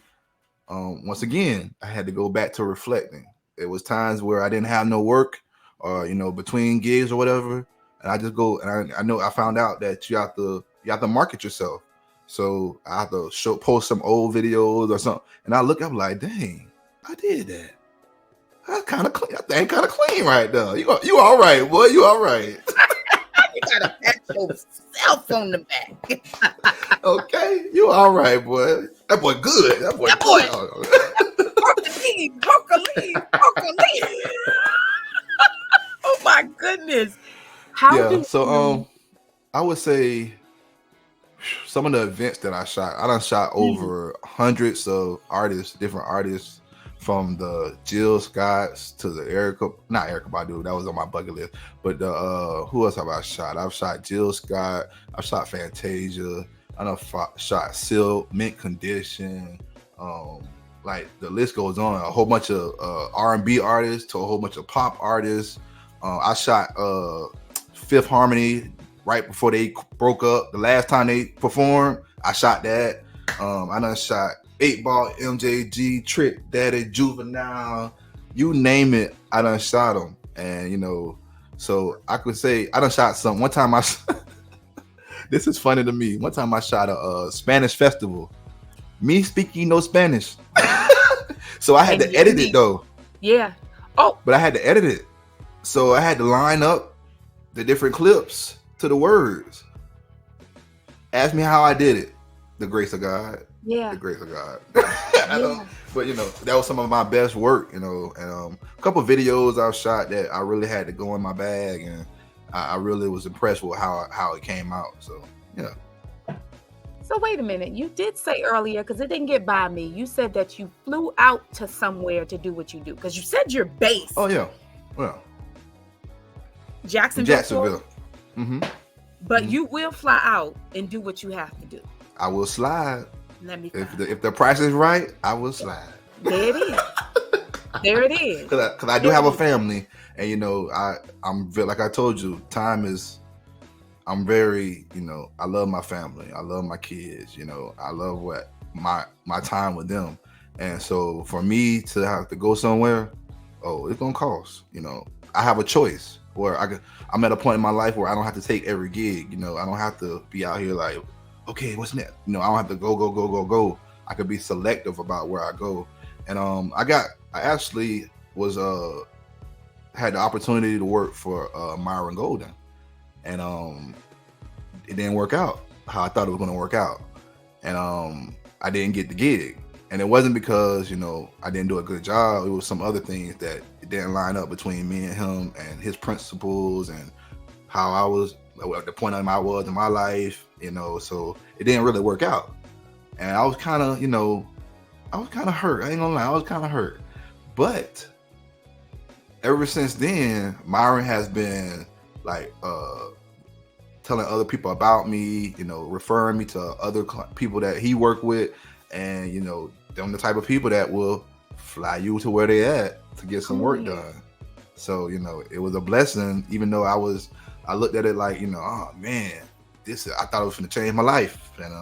once again, I had to go back to reflecting. It was times where I didn't have no work or, between gigs or whatever. And I just go, and I found out that you have to market yourself. So I have to post some old videos or something. And I look up like, dang, I did that. That's kind of clean. That ain't kind of clean right now. You all right, boy. You all right. You gotta pat yourself on the back. Okay, you all right, boy. That boy good. That boy. poker leave. Oh my goodness. How Yeah. do So you I would say some of the events that I done shot mm, over hundreds of artists, different artists, from the Jill Scotts to the not Erica Badu, that was on my bucket list, but the who else have I shot? I've shot Jill Scott, I've shot Fantasia, I done shot Silk, Mint Condition, um, like the list goes on. A whole bunch of R&B artists to a whole bunch of pop artists. I shot Fifth Harmony right before they broke up. The last time they performed, I shot that. I done shot 8 Ball, MJG, Trick Daddy, Juvenile, you name it, I done shot them. And so I could say I done shot some. One time this is funny to me. One time I shot a Spanish festival. Me speaking no Spanish. So I had to edit it though. Yeah. Oh. But I had to edit it. So I had to line up the different clips to the words. Ask me how I did it. The grace of God. Yeah. The grace of God. But that was some of my best work, and a couple of videos I've shot that I really had to go in my bag, and I really was impressed with how it came out. So yeah. So wait a minute. You did say earlier, because it didn't get by me, you said that you flew out to somewhere to do what you do. Because you said you're based. Oh yeah. Well. Jacksonville. Mm-hmm. But you will fly out and do what you have to do. I will slide. Let me if the price is right, I will slide. There it is. There it is. Because I do have a family, and I'm like I told you, I'm very, I love my family. I love my kids. I love what my time with them. And so for me to have to go somewhere, it's gonna cost. I have a choice where I'm at a point in my life where I don't have to take every gig. I don't have to be out here like, okay, what's next? I don't have to go. I could be selective about where I go. And I actually was had the opportunity to work for Myron Golden, and it didn't work out how I thought it was going to work out, and I didn't get the gig. And it wasn't because I didn't do a good job. It was some other things that didn't line up between me and him and his principles and how I was at the point I was in my life. So it didn't really work out, and I was kind of hurt. I ain't gonna lie, I was kind of hurt. But ever since then, Myron has been like telling other people about me, referring me to other people that he worked with, and them the type of people that will fly you to where they at to get some work done. So it was a blessing, even though I looked at it like oh man, I thought it was going to change my life, and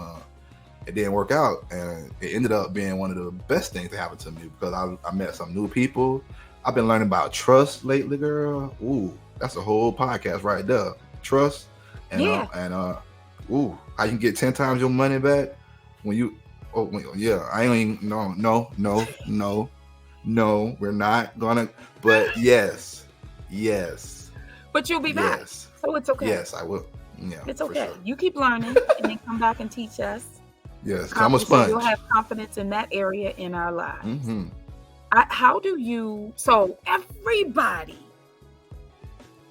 it didn't work out, and it ended up being one of the best things that happened to me because I met some new people. I've been learning about trust lately, girl. Ooh, that's a whole podcast right there. Trust, and how you can get 10 times your money back when you. Oh yeah, I ain't no. We're not gonna. But yes. But you'll be back, so it's okay. Yes, I will. Yeah, it's okay. Sure. You keep learning and then come back and teach us. Yes, I'm a sponge. You'll have confidence in that area in our lives. Mm-hmm. How do you? So everybody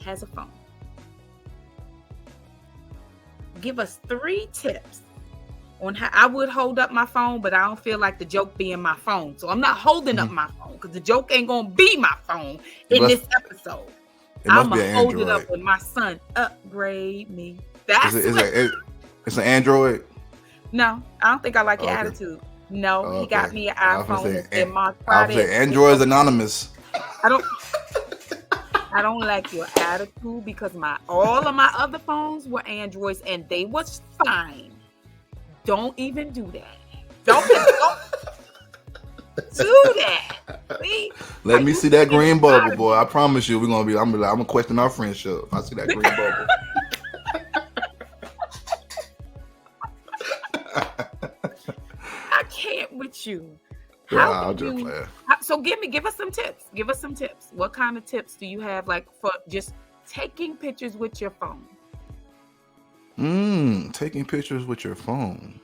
has a phone. Give us 3 tips on how I would hold up my phone, but I don't feel like the joke being my phone. So I'm not holding up my phone because the joke ain't going to be my phone this episode. I'm going to hold it up when my son upgrade me. It's an Android? No, I don't think I like your attitude. No, he got me an iPhone. I say Android is anonymous. I don't like your attitude because all of my other phones were Androids and they was fine. Don't even do that. Don't do that. See? Let me see that green bubble, boy. I promise you, I'm gonna question our friendship if I see that green bubble. I can't with you. I'll just play. So give us some tips. Give us some tips. What kind of tips do you have, like for just taking pictures with your phone? Taking pictures with your phone.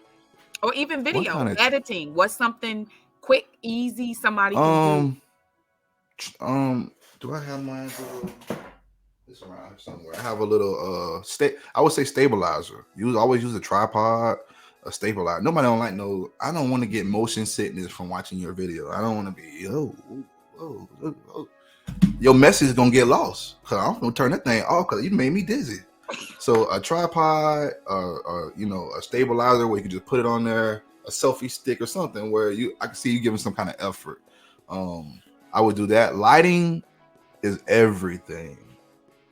Or even video editing. What's something quick, easy, somebody can do? Do I have mine? It's around here somewhere. I have a little I would say stabilizer. Always use a tripod, a stabilizer. Nobody don't like no. I don't want to get motion sickness from watching your video. I don't want to be your message is gonna get lost. Cause I'm gonna turn that thing off because you made me dizzy. So a tripod, a stabilizer where you can just put it on there, a selfie stick or something where I can see you giving some kind of effort. I would do that. Lighting is everything.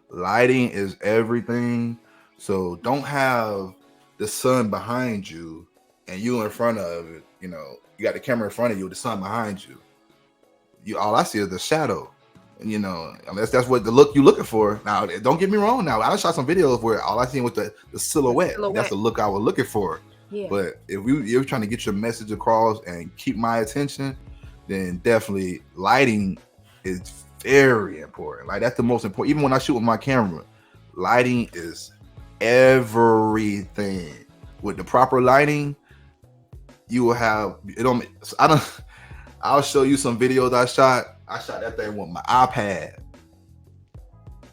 Lighting is everything. So don't have the sun behind you and you in front of it. You got the camera in front of you, the sun behind you. All I see is the shadow. Unless that's what the look you're looking for. Now, don't get me wrong. Now, I shot some videos where all I seen was the silhouette. That's the look I was looking for. Yeah. But if you're trying to get your message across and keep my attention, then definitely lighting is very important. Like that's the most important. Even when I shoot with my camera, lighting is everything. With the proper lighting, you will have I'll show you some videos I shot. I shot that thing with my iPad.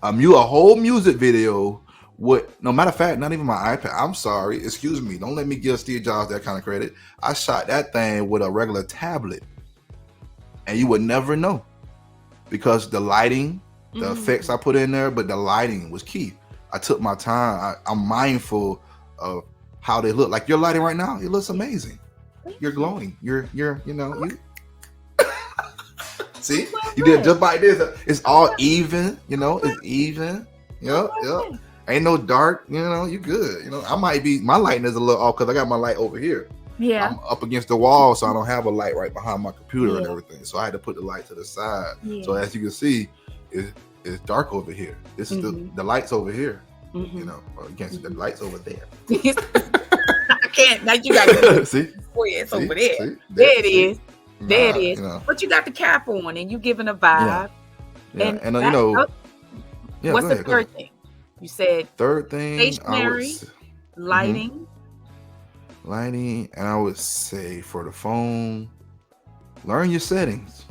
A whole music video with, no matter of fact, not even my iPad. I'm sorry, excuse me. Don't let me give Steve Jobs that kind of credit. I shot that thing with a regular tablet. And you would never know because the lighting, the effects I put in there, but the lighting was key. I took my time. I'm mindful of how they look. Like your lighting right now, it looks amazing. You're glowing. You see, you did just like this. It's all even, it's even. Yep. Ain't no dark, you good. My lighting is a little off because I got my light over here. Yeah. I'm up against the wall, so I don't have a light right behind my computer and everything. So I had to put the light to the side. Yeah. So as you can see, it's dark over here. This is the light's over here. Or you can't see the light's over there. I can't. Now you got to see? It's over there. See? There it is. There it is. But you got the cap on and you giving a vibe. Yeah. And what's the third thing? You said third thing. Stationary, lighting. Lighting, and I would say for the phone, learn your settings.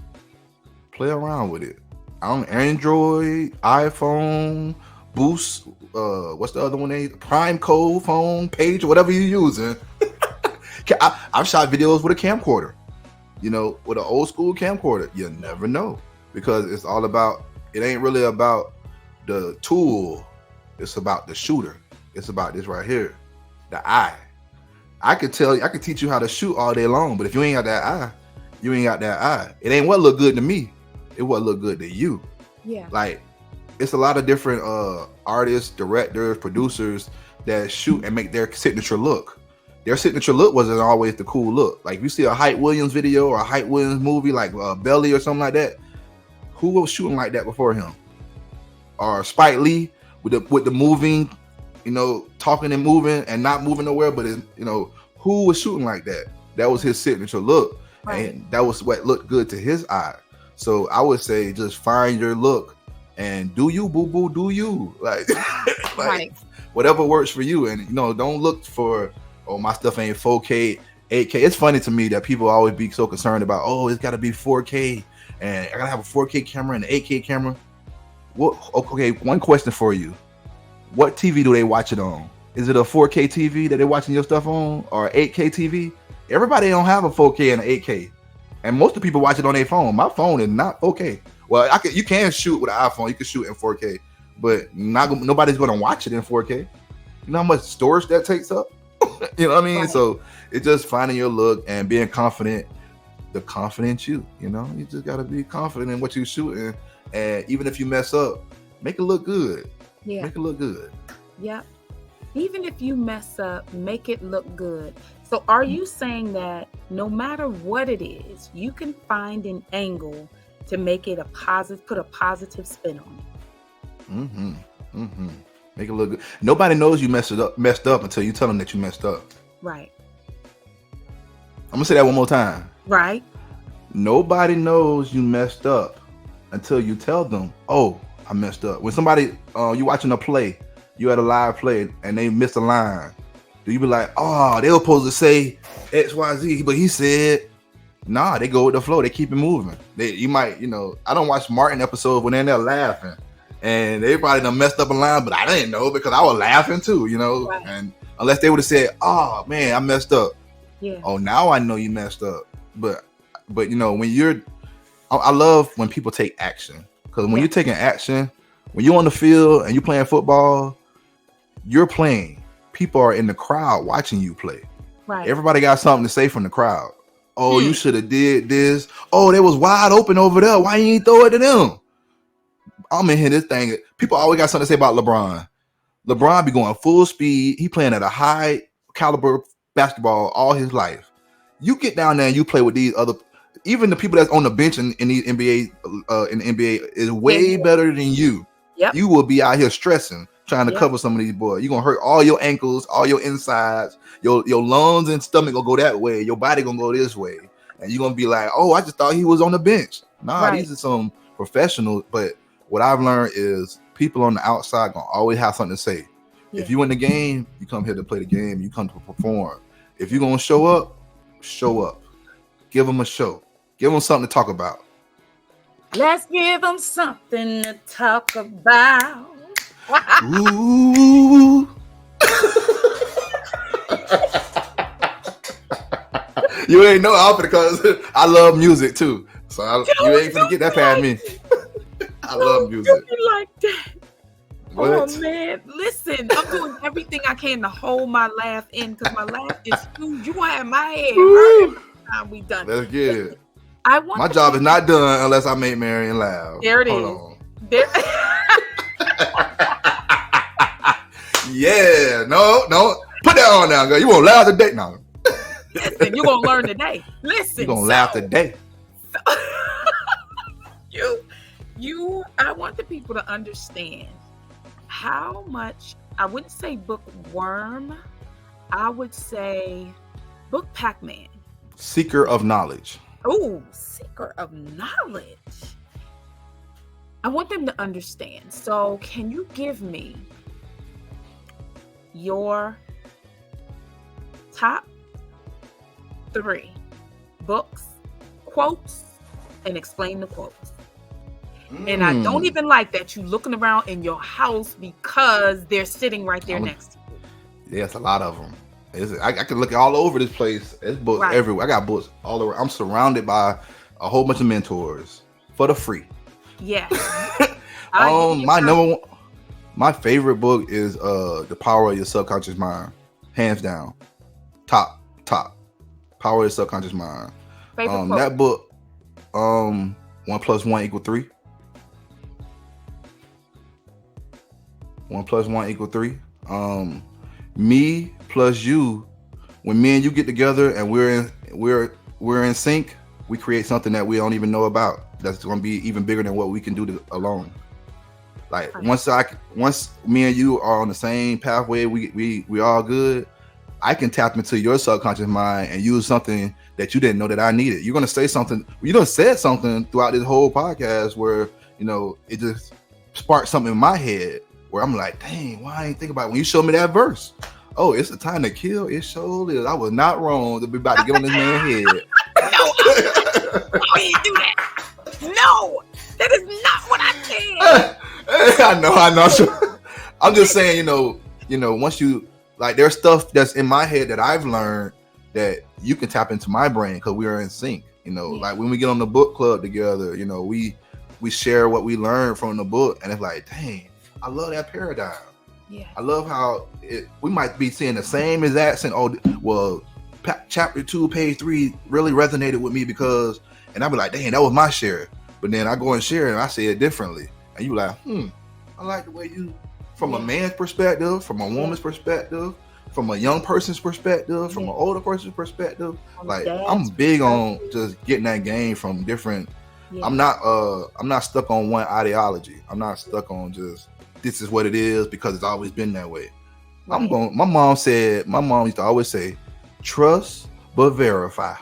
Play around with it. On Android, iPhone, Boost, what's the other one? Prime Code phone, Page, whatever you're using. I've shot videos with a camcorder. With an old school camcorder. You never know because it ain't really about the tool. It's about the shooter. It's about this right here, the eye. I could teach you how to shoot all day long, but if you ain't got that eye, you ain't got that eye. It ain't what look good to me. It what look good to you. Yeah. Like it's a lot of different artists, directors, producers that shoot and make their signature look. Their signature look wasn't always the cool look. Like if you see a Hype Williams video or a Hype Williams movie like Belly or something like that, who was shooting like that before him? Or Spike Lee with the moving, talking and moving and not moving nowhere, but who was shooting like that? That was his signature look, right. And that was what looked good to his eye. So I would say just find your look and do you, boo boo, do you like right. Whatever works for you, and don't look for my stuff ain't 4K, 8K. It's funny to me that people always be so concerned about it's got to be 4K and I gotta have a 4K camera and an 8K camera. Okay, one question for you. What TV do they watch it on? Is it a 4K TV that they're watching your stuff on or 8K TV? Everybody don't have a 4K and an 8K. And most of the people watch it on their phone. My phone is not 4K. Well, you can shoot with an iPhone. You can shoot in 4K, but nobody's going to watch it in 4K. You know how much storage that takes up? You know what I mean? Right. So it's just finding your look and being confident. The confident you just got to be confident in what you're shooting. And even if you mess up, make it look good. Yeah. Make it look good. Yeah. Even if you mess up, make it look good. So are you saying that no matter what it is, you can find an angle to make it put a positive spin on it? Make it look good. Nobody knows you messed up until you tell them that you messed up. Right. I'm gonna say that one more time. Right. Nobody knows you messed up until you tell them, I messed up. When somebody, you watching a play, you had a live play and they missed a line. Do you be like, they were supposed to say X, Y, Z, but he said, Nah, they go with the flow. They keep it moving. You might, I don't watch Martin episodes when they're in there laughing, and they probably done messed up a line, but I didn't know because I was laughing too, Right. And unless they would have said, "Oh man, I messed up." Yeah. Oh, now I know you messed up. But when I love when people take action, because when you're taking action, when you're on the field and you're playing football, you're playing. People are in the crowd watching you play. Right. Everybody got something to say from the crowd. Oh, you should have did this. Oh, they was wide open over there. Why you ain't throw it to them? I'm in here this thing. People always got something to say about LeBron. LeBron be going full speed. He playing at a high caliber basketball all his life. You get down there and you play with these other, even the people that's on the bench in the NBA is way better than you. Yep. You will be out here stressing, trying to cover some of these boys. You're gonna hurt all your ankles, all your insides, your lungs and stomach gonna go that way, your body gonna go this way. And you're gonna be like, oh, I just thought he was on the bench. Nah, these are some professionals. But what I've learned is people on the outside gonna always have something to say. Yeah. If you in the game, you come here to play the game, you come to perform. If you're gonna show up. Give them a show. Give them something to talk about. Let's give them something to talk about. Ooh. You ain't know outfit because I love music too. So you ain't gonna get that past me. I love music. You like that? What? Oh man, listen, I'm doing everything I can to hold my laugh in because my laugh is huge. You gonna have my head hurt every time we done. Let's get it. My job is not done unless I make Marion laugh. There it Hold is. There. Yeah, no, put that on now, girl. You gonna laugh today? No. Listen, you gonna learn today. Listen, you gonna laugh today. I want the people to understand how much, I wouldn't say bookworm, I would say book Pac-Man. Seeker of knowledge. Oh, seeker of knowledge. I want them to understand. So can you give me your top 3 books, quotes, and explain the quotes? And I don't even like that you looking around in your house because they're sitting right there next to you. Yes, a lot of them. I can look all over this place. There's books everywhere. I got books all over. I'm surrounded by a whole bunch of mentors for the free. Yes. My favorite book is The Power of Your Subconscious Mind. Hands down. Top. Power of Your Subconscious Mind. That book, 1 + 1 = 3. 1 + 1 = 3. Me plus you, when me and you get together and we're in sync, we create something that we don't even know about. That's going to be even bigger than what we can do alone. Like once me and you are on the same pathway, we all good. I can tap into your subconscious mind and use something that you didn't know that I needed. You're going to say something. You done said something throughout this whole podcast where, it just sparked something in my head where I'm like, dang, why I ain't think about it when you showed me that verse? Oh, it's a time to kill. It sure is. I was not wrong to be about to get on this man's head. No, I didn't do that. No, that is not what I said. I know. I'm just saying, once you, like, there's stuff that's in my head that I've learned that you can tap into my brain because we are in sync. Like when we get on the book club together, we share what we learned from the book, and it's like, dang, I love that paradigm. Yeah, I love how we might be seeing the same exact thing. Oh, well, chapter 2, page 3 really resonated with me because, and I'll be like, dang, that was my share. But then I go and share it and I say it differently, and you like, I like the way you, from a man's perspective, from a woman's perspective, from a young person's perspective, from an older person's perspective. Like, I'm big on just getting that game from different. Yeah. I'm not stuck on one ideology. I'm not stuck on just this is what it is because it's always been that way. Right. My mom used to always say, trust but verify.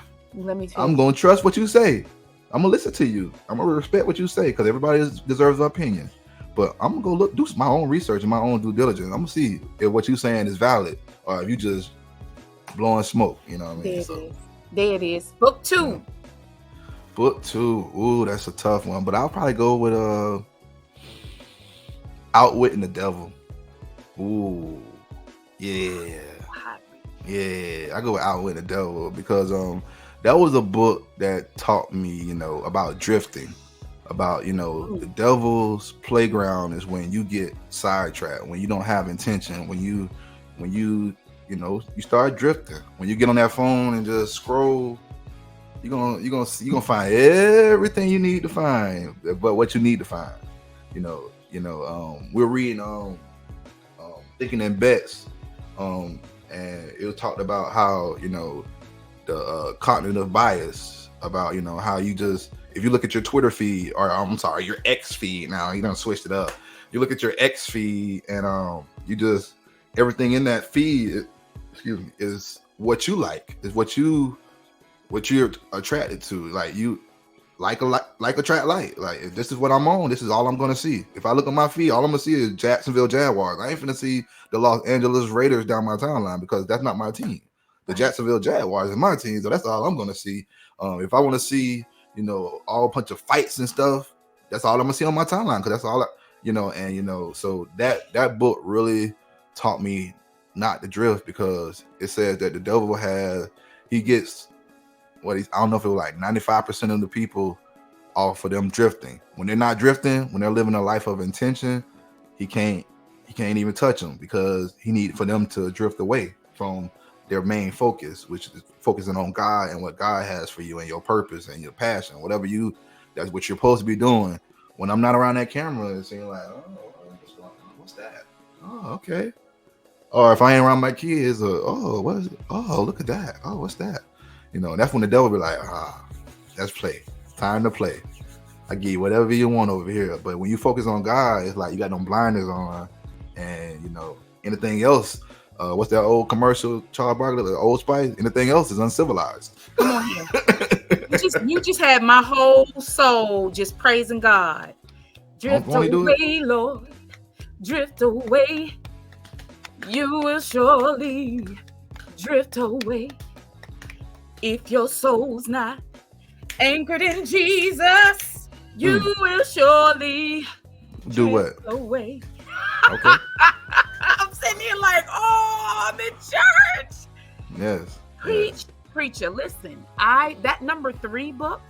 I'm gonna trust what you say. I'm gonna listen to you. I'm gonna respect what you say because everybody deserves an opinion. But I'm gonna go do my own research and my own due diligence. I'm gonna see if what you're saying is valid or if you just blowing smoke. You know what I mean? There it is. Book 2. Book 2. Ooh, that's a tough one. But I'll probably go with Outwitting the Devil. Ooh. Yeah. Yeah. I go with Outwitting the Devil because that was a book that taught me, about drifting. About, the devil's playground is when you get sidetracked, when you don't have intention, when you you start drifting. When you get on that phone and just scroll, you're gonna find everything you need to find, but what you need to find. We're reading Thinking in Bets, and it was talked about how the cognitive bias about how you just, if you look at your Twitter feed, or I'm sorry, your X feed now, you done switched it up. You look at your X feed and you just, everything in that feed, is what you like, is what you're attracted to. Like you like attract like. Like if this is what I'm on, this is all I'm gonna see. If I look at my feed, all I'm gonna see is Jacksonville Jaguars. I ain't finna see the Los Angeles Raiders down my timeline because that's not my team. The Jacksonville Jaguars is my team, so that's all I'm gonna see. If I want to see, all a bunch of fights and stuff, that's all I'm gonna see on my timeline because that's all so that book really taught me not to drift, because it says that the devil he gets I don't know if it was like 95% of the people off of them drifting. When they're not drifting, when they're living a life of intention, he can't even touch them, because he need for them to drift away from their main focus, which is focusing on God and what God has for you and your purpose and your passion, that's what you're supposed to be doing. When I'm not around that camera, it's saying like, oh, what's that? Oh, okay. Or if I ain't around my kids, what is it? Oh, look at that. Oh, what's that? That's when the devil be like, let's play. Time to play. I give you whatever you want over here. But when you focus on God, it's like you got them blinders on, and anything else. What's that old commercial, Charles Barkley, the Old Spice? Anything else is uncivilized. Come on here. you just had my whole soul just praising God. Drift away, Lord. Drift away. You will surely drift away if your soul's not anchored in Jesus. You will surely do what? Away. Okay. I'm sitting here like, oh, I'm in church. Yes. Preacher, listen. That number 3 book,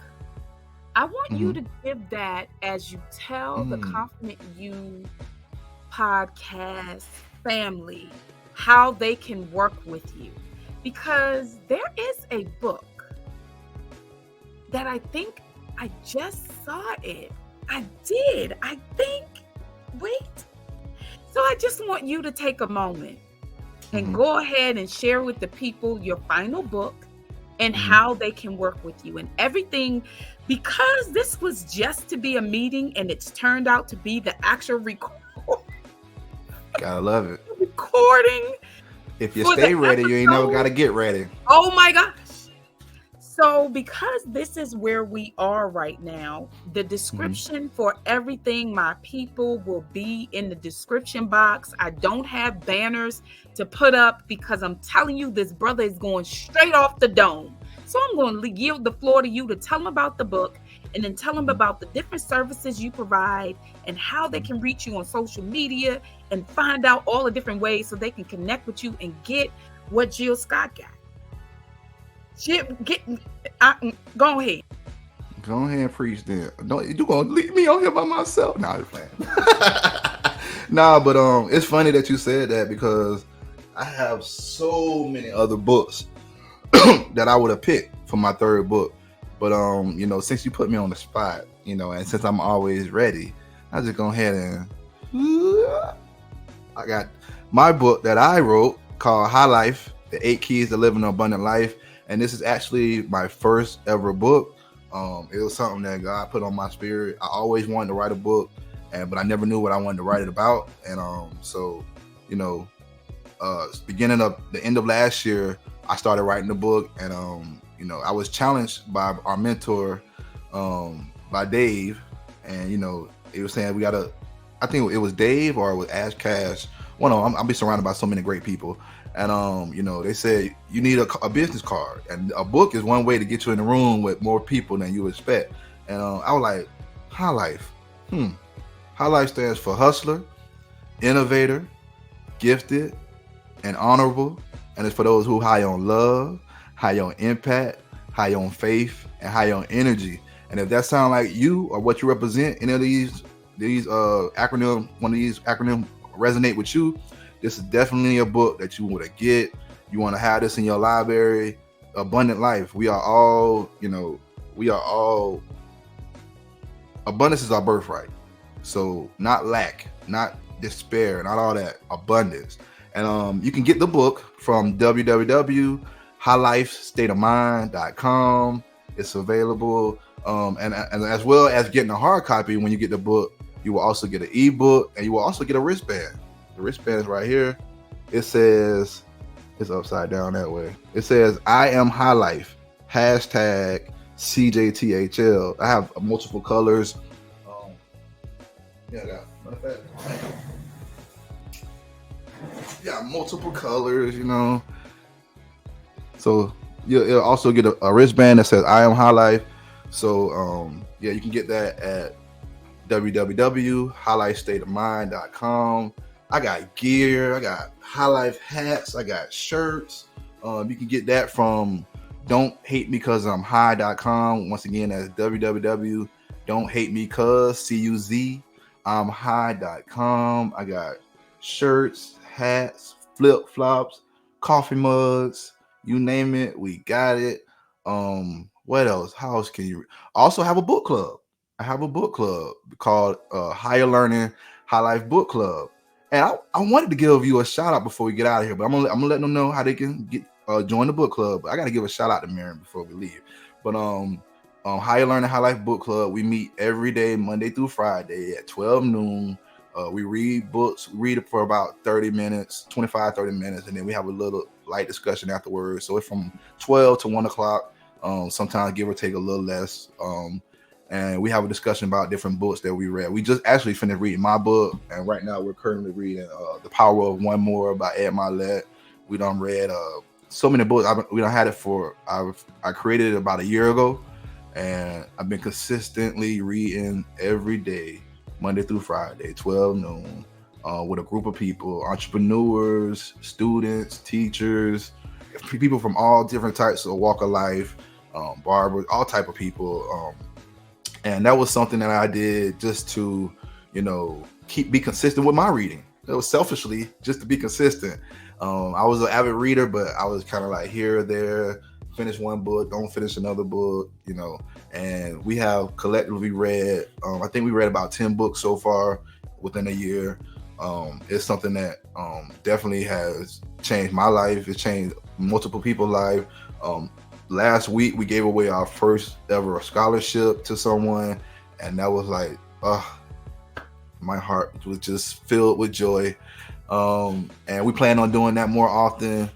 I want you to give that as you tell the Confident You podcast family how they can work with you, because there is a book that I think I just saw it. I did. I think. Wait. So I just want you to take a moment and go ahead and share with the people your final book and how they can work with you and everything, because this was just to be a meeting and it's turned out to be the actual Gotta love it. Recording. If you stay ready, you ain't never gotta get ready. Oh my gosh. So because this is where we are right now, the description for everything, my people, will be in the description box. I don't have banners to put up because I'm telling you, this brother is going straight off the dome. So I'm going to yield the floor to you to tell them about the book, and then tell them about the different services you provide and how they can reach you on social media and find out all the different ways so they can connect with you and get what Jill Scott got. Go ahead. Go ahead and preach then. You gonna leave me on here by myself? Nah, I'm just playing. Nah, but it's funny that you said that, because I have so many other books that I would have picked for my 3rd book. But since you put me on the spot, and since I'm always ready, I just go ahead and I got my book that I wrote called HighLife: The 8 Keys to Living an Abundant Life. And this is actually my first ever book. It was something that God put on my spirit. I always wanted to write a book, but I never knew what I wanted to write it about. And beginning of the end of last year, I started writing the book. And I was challenged by our mentor, by Dave, and he was saying I think it was Dave or it was Ash Cash. I'll be surrounded by so many great people. And you know, they said you need a business card, and a book is one way to get you in the room with more people than you expect. And I was like, HighLife. HighLife stands for hustler, innovator, gifted, and honorable. And it's for those who high on love, high on impact, high on faith, and high on energy. And if that sounds like you or what you represent, any of these acronym, one of these acronyms resonate with you, this is definitely a book that you want to get. You want to have this in your library. Abundant life. We are all, you know, abundance is our birthright. So not lack, not despair, not all that. Abundance. And you can get the book from www.highlifestateofmind.com. It's available. And as well as getting a hard copy, when you get the book, you will also get an ebook, and you will also get a wristband. The wristband is right here. It says, it's upside down that way. It says, I am HighLife, hashtag CJTHL. I have multiple colors. Multiple colors, you know. So you'll also get a wristband that says I am HighLife. So you can get that at www.highlifestateofmind.com. I got gear, I got HighLife hats, I got shirts. You can get that from don'thatemecauseimhigh.com. Once again, that's www.don'thatemecauseimhigh.com. I got shirts, hats, flip flops, coffee mugs, you name it, we got it. What else? How else can you? I also have a book club. I have a book club called Higher Learning HighLife Book Club. And I wanted to give you a shout out before we get out of here, but I'm gonna let them know how they can get join the book club. But I gotta give a shout out to Miriam before we leave. But Higher Learning HighLife Book Club, we meet every day, Monday through Friday at 12 noon. We read books, read it for about 30 minutes, 25, 30 minutes, and then we have a little light discussion afterwards. So it's from 12 to 1 o'clock, sometimes give or take a little less. And we have a discussion about different books that we read. We just actually finished reading my book, and right now we're currently reading The Power of One More by Ed Milet. We done read so many books. We done had it I created it about a year ago, and I've been consistently reading every day, Monday through Friday, 12 noon, with a group of people, entrepreneurs, students, teachers, people from all different types of walk of life, barbers, all type of people. And that was something that I did just to, be consistent with my reading. It was selfishly just to be consistent. I was an avid reader, but I was kind of like here or there, finish one book, don't finish another book, and we have collectively read, I think we read about 10 books so far within a year. It's something that definitely has changed my life. It's changed multiple people's life. Last week we gave away our first ever scholarship to someone, and that was like, my heart was just filled with joy. And we plan on doing that more often.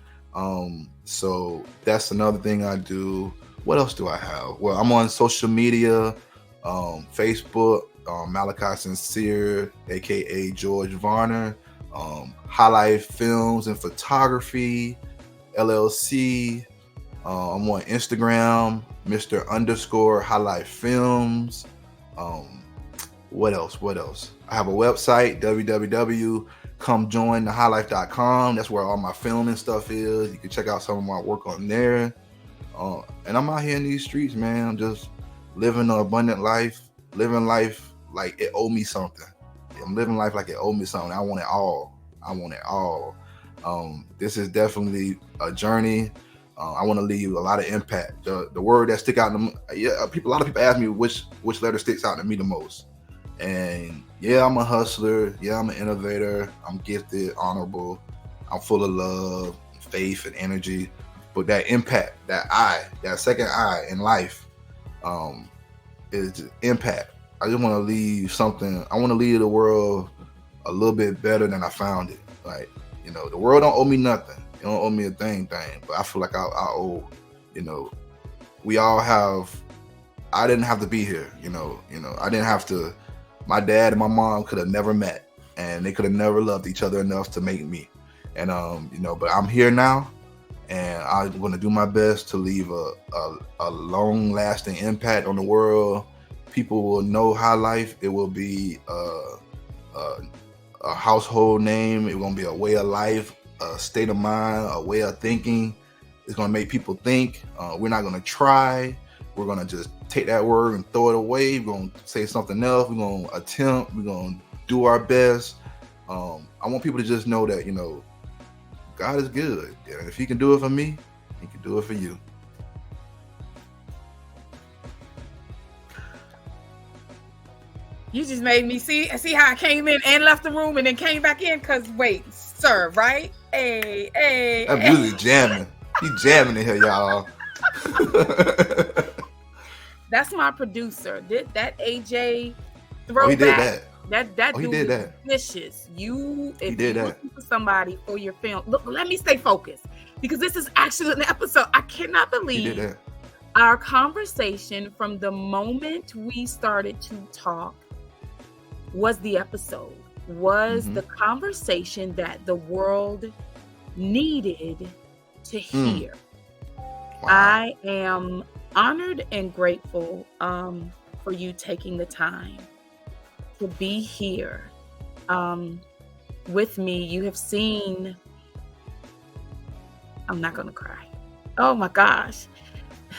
So that's another thing I do. What else do I have? Well, I'm on social media, Facebook, Malachi Sincere, aka George Varner, HighLife Films and Photography, LLC. I'm on Instagram, Mr. _ HighLife Films. What else? I have a website, www.comejointhehighlife.com. That's where all my filming stuff is. You can check out some of my work on there. And I'm out here in these streets, man. I'm just living an abundant life, living life like it owed me something. I'm living life like it owed me something. I want it all. This is definitely a journey. I want to leave a lot of impact. The word that stick out to me, a lot of people ask me which letter sticks out to me the most. And yeah, I'm a hustler. Yeah, I'm an innovator. I'm gifted, honorable. I'm full of love, faith, and energy. But that impact, that second I in life, is impact. I just want to leave something. I want to leave the world a little bit better than I found it. Like, the world don't owe me nothing. It don't owe me a thing. But I feel like I owe, we all have. I didn't have to be here. I didn't have to. My dad and my mom could have never met, and they could have never loved each other enough to make me. And but I'm here now, and I'm going to do my best to leave a long-lasting impact on the world. People will know HighLife. It will be a household name. It's going to be a way of life, a state of mind, a way of thinking. It's going to make people think. We're not going to try. We're going to just take that word and throw it away. We're going to say something else. We're going to attempt. We're going to do our best. I want people to just know that, God is good. And if he can do it for me, he can do it for you. You just made me see how I came in and left the room and then came back in, because wait, sir, right? Hey. That music jamming. He jamming in here, y'all. That's my producer. Did that AJ throwback? He did that. That he dude did is that. vicious. If you're that. looking for somebody for your film, look, let me stay focused, because this is actually an episode. I cannot believe our conversation from the moment we started to talk was the episode, was the conversation that the world needed to hear. Wow. I am honored and grateful for you taking the time to be here with me. You have seen, I'm not gonna cry. Oh my gosh.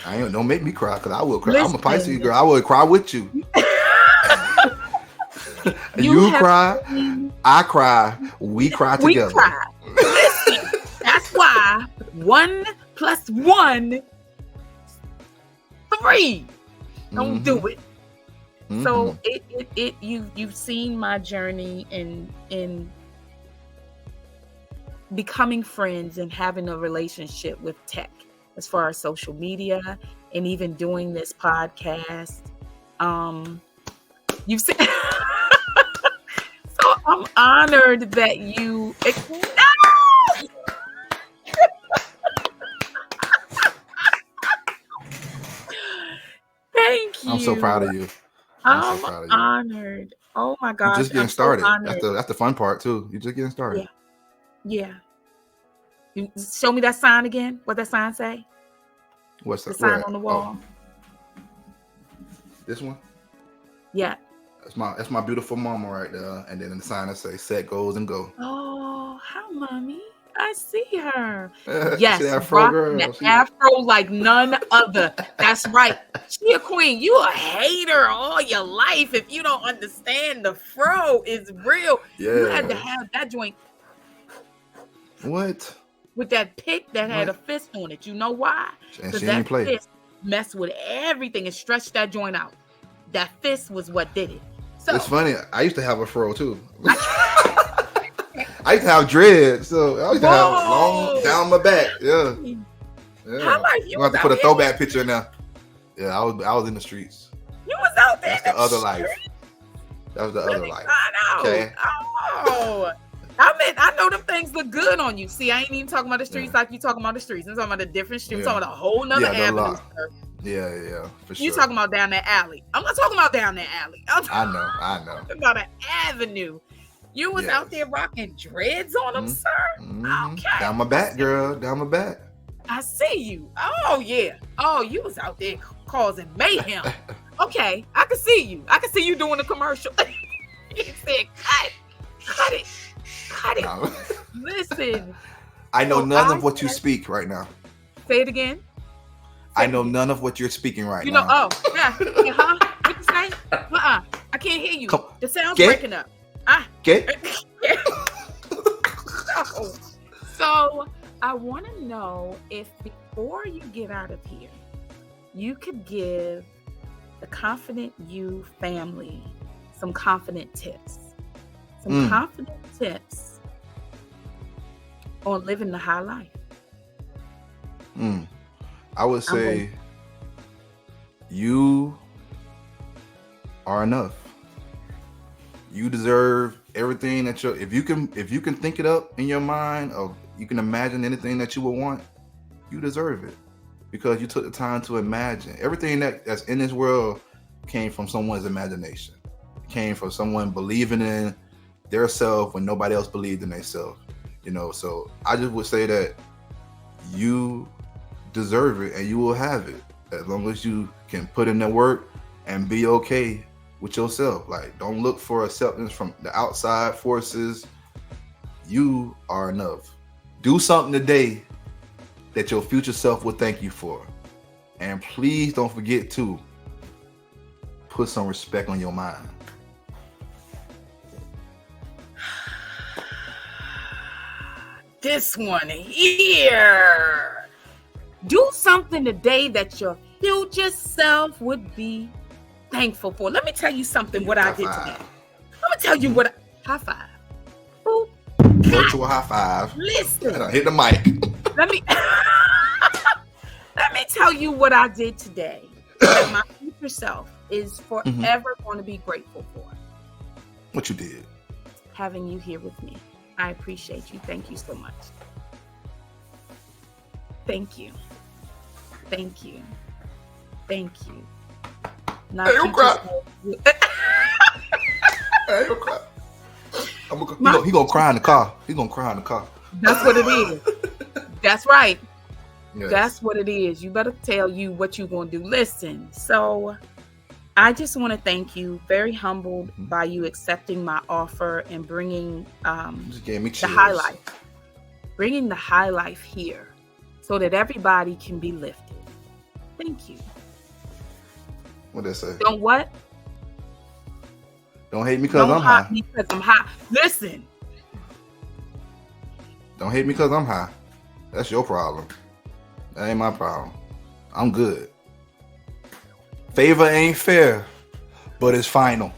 Don't make me cry, because I will cry. Listen, I'm a Pisces girl. I will cry with you. You cry, I cry, we cry together. We cry. Listen, that's why 1 + 1 3. Don't do it. So you've seen my journey in becoming friends and having a relationship with tech, as far as social media and even doing this podcast. You've seen. So I'm honored that you. No! Thank you. I'm so proud of you. I'm so proud of you. Honored. Oh my gosh. You're just getting started. That's the fun part too. You're just getting started. Yeah. You show me that sign again. What that sign say? What's the sign on the wall? Oh. This one? Yeah. That's my beautiful mama right there. And then the sign that say set goals and go. Oh, hi, mommy. I see her. Yes, afro like none other. That's right. She a queen. You a hater all your life if you don't understand the fro is real. Yeah. You had to have that joint. What? With that pick that had a fist on it. You know why? Because that fist messed with everything and stretched that joint out. That fist was what did it. So it's funny. I used to have a fro too. I used to have dreads, so I used to have long down my back. Yeah. You have to put a throwback picture in there. Yeah, I was in the streets. You was out there. That's the other life. That was the other life. I know. Okay. Oh. I know them things look good on you. See, I ain't even talking about the streets like you talking about the streets. I'm talking about the different streets. I'm talking about a whole nother avenue. Yeah, for sure. You talking about down that alley. I'm not talking about down that alley. I know. I'm talking about an avenue. You was out there rocking dreads on them, sir? Okay. Down my back, girl. Down my back. I see you. Oh, yeah. Oh, you was out there causing mayhem. Okay. I can see you. I can see you doing a commercial. He said, cut it. No. Listen. I know none of what you speak right now. Say it again. I know none of what you're speaking right now. You know, what you say? I can't hear you. The sound's breaking up. Okay. So I want to know if before you get out of here, you could give the Confident You family some confident tips. Some confident tips on living the high life. I would say you are enough. You deserve everything that if you can think it up in your mind, or you can imagine anything that you would want, you deserve it, because you took the time to imagine. Everything that's in this world came from someone's imagination. It came from someone believing in their self when nobody else believed in themselves. So I just would say that you deserve it and you will have it as long as you can put in the work and be okay with yourself. Like, don't look for acceptance from the outside forces. You are enough. Do something today that your future self will thank you for. And please don't forget to put some respect on your mind. This one here. Do something today that your future self would be thankful for. Let me tell you something what I did today. Let me tell you what high five. Boop. Virtual high five. Listen. Hit the mic. Let me tell you what I did today that my future self is forever going to be grateful for. What you did? Having you here with me. I appreciate you. Thank you so much. Thank you. Thank you. Thank you. Now, hey, don't cry. Hey, don't cry. He gonna cry in the car. He's gonna cry in the car. That's what it is. That's right. Yes. That's what it is. You better tell you what you're gonna do. Listen, so I just want to thank you. Very humbled by you accepting my offer and bringing just gave me the chills. HighLife, bringing the HighLife here, so that everybody can be lifted. Thank you. What did I say? Don't what? Don't hate me because I'm high. Me because I'm high. Listen. Don't hate me because I'm high. That's your problem. That ain't my problem. I'm good. Favor ain't fair, but it's final.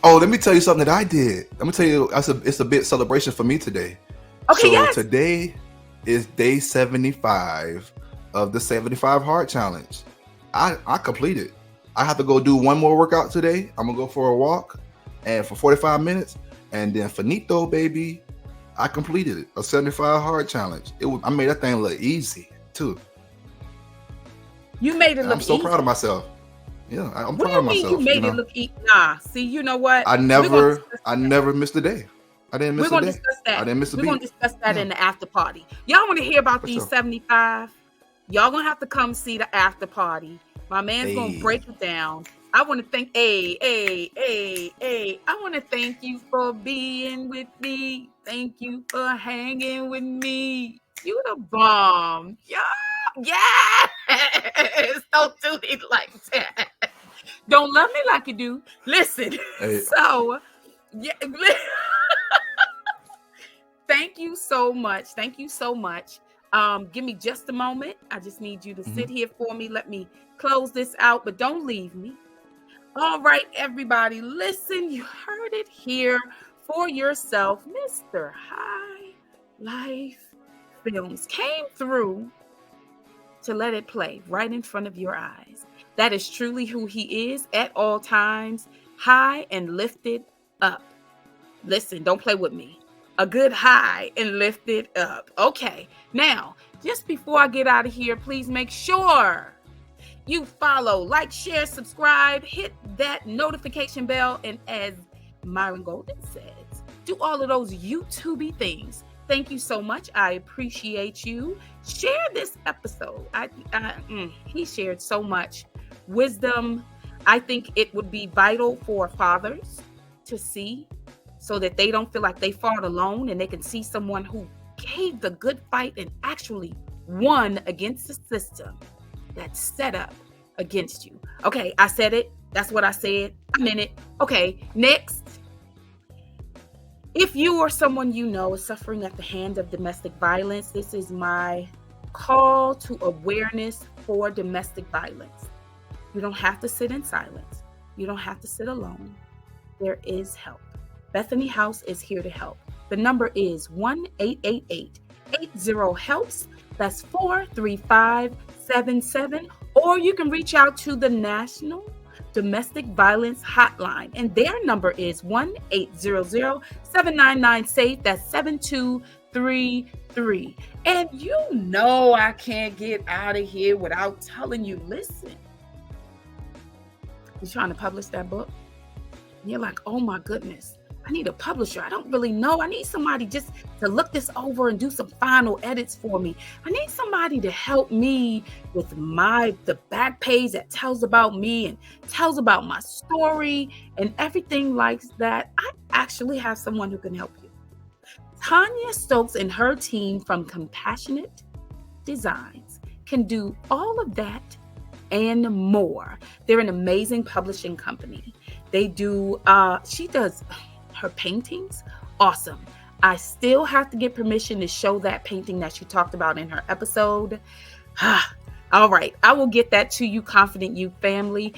Oh, let me tell you something that I did. Let me tell you, it's a bit celebration for me today. Okay, so yes. Today is day 75 of the 75 Hard Challenge. I completed. I have to go do one more workout today. I'm gonna go for a walk and for 45 minutes, and then finito, baby. I completed it. A 75 Hard Challenge. I made that thing look easy too. You made it look I'm so easy. proud of myself. Yeah, I'm what proud of do you myself. Mean you made it look easy? Nah, see, you know what? I never missed a day. I didn't miss a day. We're gonna discuss that. I didn't miss a beat. We're gonna discuss that in the after party. Y'all want to hear about these 75? Y'all gonna have to come see the after party. My man's gonna break it down. I want to thank I want to thank you for being with me. Thank you for hanging with me. You the bomb. Yes. Don't do it like that. Don't love me like you do. Listen. Hey. So, yeah. Thank you so much. Thank you so much. Give me just a moment. I just need you to sit here for me. Let me close this out, but don't leave me. All right, everybody, listen. You heard it here for yourself. Mr. HighLife Films came through to let it play right in front of your eyes. That is truly who he is at all times, high and lifted up. Listen, don't play with me. A good high and lifted up. Okay, now, just before I get out of here, please make sure you follow, like, share, subscribe, hit that notification bell, and as Myron Golden says, do all of those YouTube-y things. Thank you so much. I appreciate you. Share this episode. He shared so much wisdom. I think it would be vital for fathers to see, so that they don't feel like they fought alone and they can see someone who gave the good fight and actually won against the system that's set up against you. Okay, I said it. That's what I said. I'm in it. Okay, next. If you or someone you know is suffering at the hand of domestic violence, this is my call to awareness for domestic violence. You don't have to sit in silence. You don't have to sit alone. There is help. Bethany House is here to help. The number is 1-888-80-HELPS. That's 43577. Or you can reach out to the National Domestic Violence Hotline, and their number is 1-800-799-SAFE. That's 888-888-3333. And you know I can't get out of here without telling you, listen, you're trying to publish that book? And you're like, oh my goodness, I need a publisher. I don't really know. I need somebody just to look this over and do some final edits for me. I need somebody to help me with the back page that tells about me and tells about my story and everything like that. I actually have someone who can help you. Tanya Stokes and her team from Compassionate Designs can do all of that and more. They're an amazing publishing company. They do, she does her paintings, awesome. I still have to get permission to show that painting that she talked about in her episode. All right, I will get that to you, Confident You family.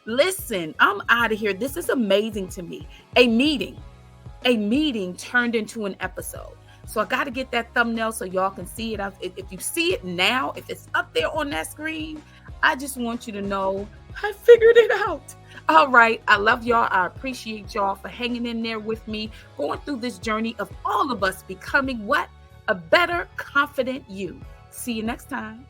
Listen, I'm out of here. This is amazing to me. A meeting turned into an episode. So I got to get that thumbnail so y'all can see it. If you see it now, if it's up there on that screen, I just want you to know I figured it out. All right. I love y'all. I appreciate y'all for hanging in there with me, going through this journey of all of us becoming what? A better, confident you. See you next time.